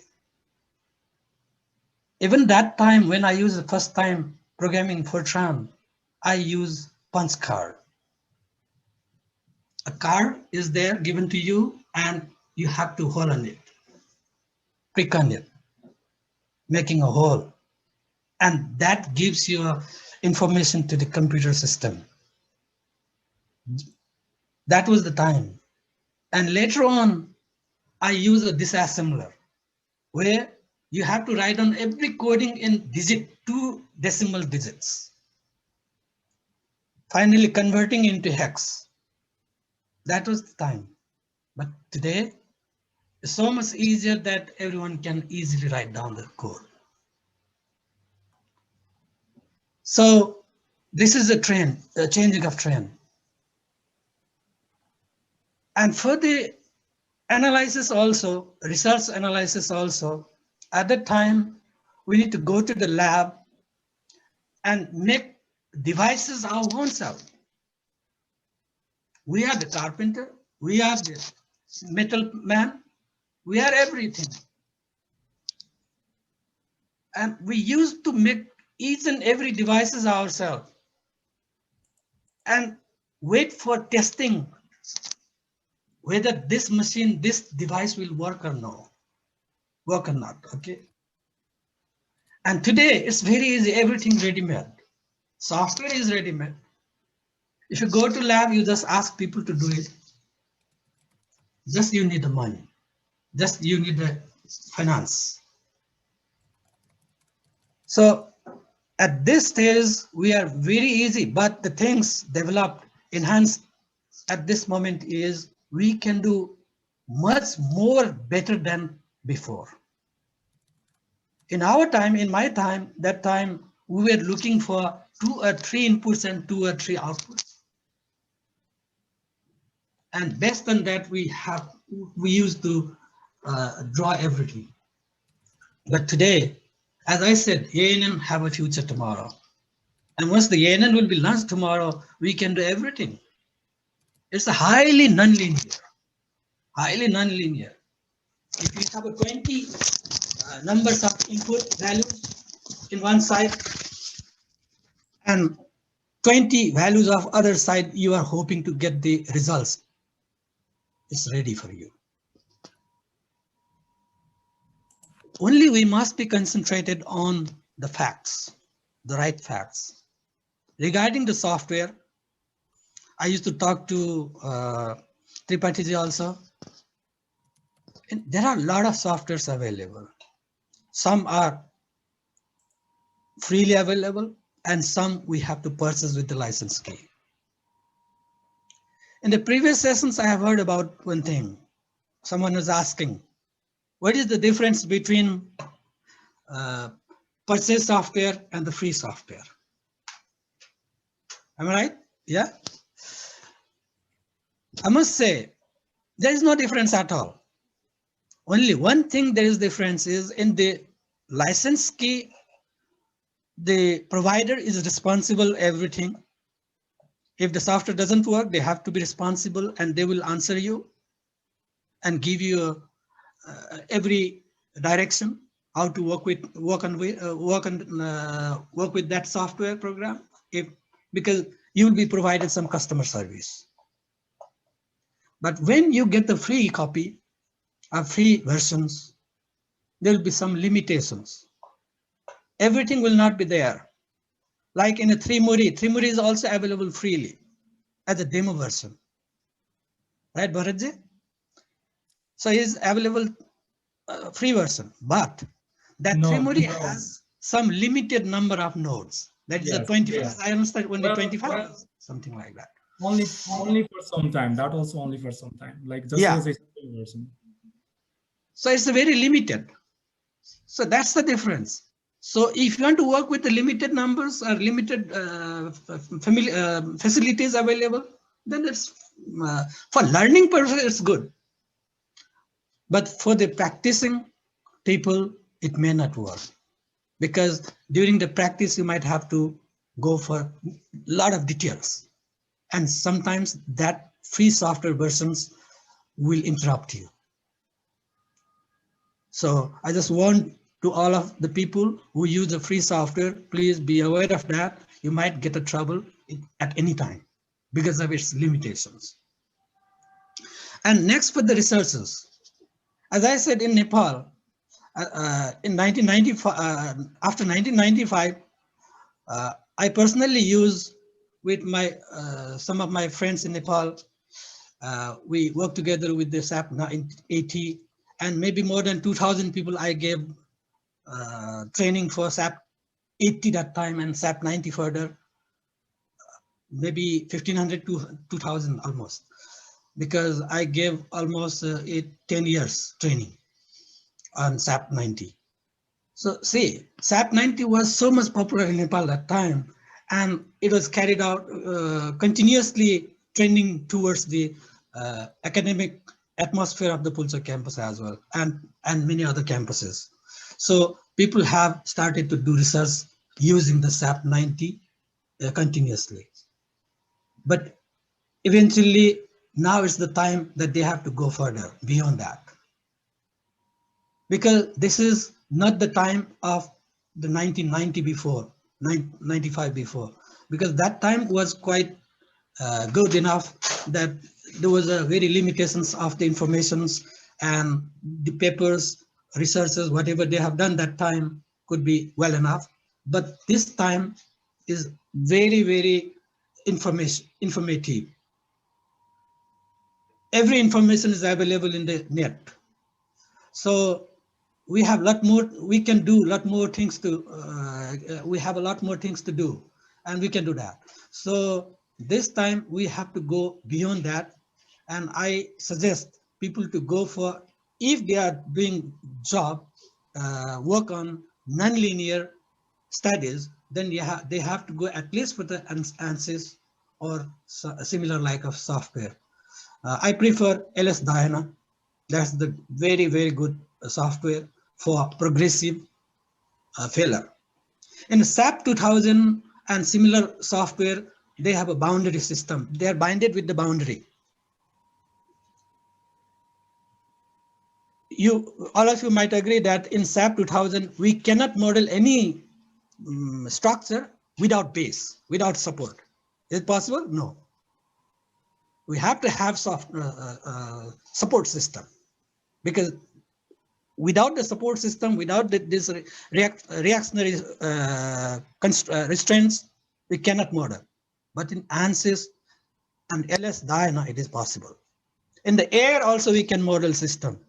Even that time when I used the first time programming Fortran, I use punch card. A card is there given to you, and you have to hole on it, prick on it, making a hole. And that gives you information to the computer system. That was the time. And later on, I use a disassembler where you have to write down every coding in 2 decimal digits. Finally converting into hex. That was the time. But today, it's so much easier that everyone can easily write down the code. So this is a trend, a changing of trend. And for the analysis also, research analysis also, at that time, we need to go to the lab and make devices our own self. We are the carpenter, we are the metal man, we are everything. And we used to make each and every devices ourselves and wait for testing whether this machine, this device will work or no, work or not, okay? And today it's very easy, everything ready-made. Software is ready-made. If you go to lab, you just ask people to do it. Just you need the money. Just you need the finance. So at this stage, we are very easy, but the things developed, enhanced at this moment is we can do much more better than before. In our time, in my time, that time, we were looking for 2 or 3 inputs and 2 or 3 outputs. And based on that, we used to draw everything. But today, as I said, ANN have a future tomorrow. And once the ANN will be launched tomorrow, we can do everything. It's a highly nonlinear, highly nonlinear. If you have a 20 numbers of input values in one side and 20 values of other side, you are hoping to get the results. It's ready for you. Only we must be concentrated on the facts, the right facts. Regarding the software, I used to talk to Tripathi also. And there are a lot of softwares available. Some are freely available and some we have to purchase with the license key. In the previous sessions, I have heard about one thing. Someone was asking, what is the difference between purchase software and the free software? Am I right? Yeah. I must say, there is no difference at all. Only one thing there is difference is in the license key, the provider is responsible everything. If the software doesn't work, they have to be responsible and they will answer you and give you every direction how to work with that software program. Because you will be provided some customer service. But when you get the free copy or free versions, there will be some limitations. Everything will not be there. Like in a Trimuri is also available freely as a demo version. Right, Bharatji? So it is available free version, but that Trimuri has some limited number of nodes. That is a 25. Yes. I understand only 25, something like that. Only for some time. That also only for some time. Like just as a version. So it's a very limited. So that's the difference. So if you want to work with the limited numbers or limited facilities available, then it's for learning purposes, it's good. But for the practicing people, it may not work. Because during the practice, you might have to go for a lot of details. And sometimes that free software versions will interrupt you. So I just want to all of the people who use the free software, please be aware of that. You might get a trouble at any time because of its limitations. And next for the researchers, as I said, in Nepal, in 1995, after 1995, I personally use with my some of my friends in Nepal. We work together with the SAP 80, and maybe more than 2,000 people I gave training for SAP 80 that time and SAP 90 further, maybe 1,500 to 2,000 almost, because I gave almost 10 years training on SAP 90. So see, SAP 90 was so much popular in Nepal that time, and it was carried out continuously trending towards the academic atmosphere of the Pulsar campus as well, and many other campuses. So people have started to do research using the SAP 90 continuously. But eventually, now is the time that they have to go further beyond that. Because this is not the time of the 1990 before, 95 before, because that time was quite good enough that there was a very limitations of the informations, and the papers, researchers, whatever they have done that time could be well enough. But this time is very, very informative. Every information is available in the net. So we have a lot more, we can do a lot more things to, we have a lot more things to do, and we can do that. So this time we have to go beyond that. And I suggest people to go for, if they are doing job, work on nonlinear studies, then they have to go at least for the ANSYS or similar like of software. I prefer LS Diana. That's the very, very good software for progressive failure. In SAP 2000 and similar software, they have a boundary system. They are binded with the boundary. All of you might agree that in SAP 2000, we cannot model any structure without base, without support. Is it possible? No. We have to have support system, because without the support system, without this reactionary restraints, we cannot model. But in ANSYS and LS Diana, it is possible. In the air also we can model system.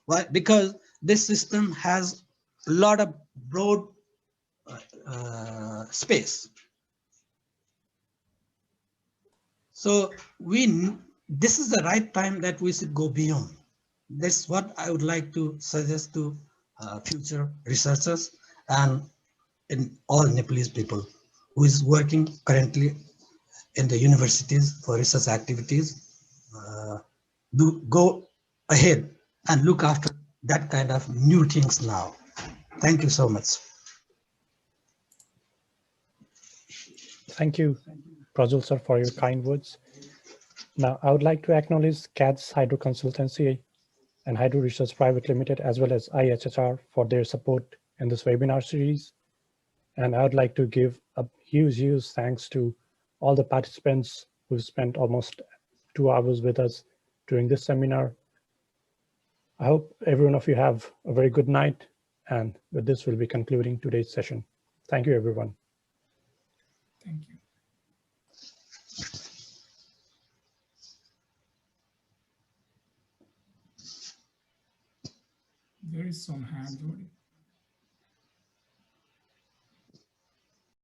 Why? Because this system has a lot of broad space. So this is the right time that we should go beyond. That's what I would like to suggest to future researchers and in all Nepalese people who is working currently in the universities for research activities. Do go ahead and look after that kind of new things now. Thank you so much. Thank you, Prajul sir, for your kind words. Now, I would like to acknowledge CADS Hydro Consultancy and Hydro Research Private Limited, as well as IHHR for their support in this webinar series. And I would like to give a huge thanks to all the participants who spent almost 2 hours with us during this seminar. I hope every one of you have a very good night. And with this, we'll be concluding today's session. Thank you, everyone. Thank you. There is some hands already.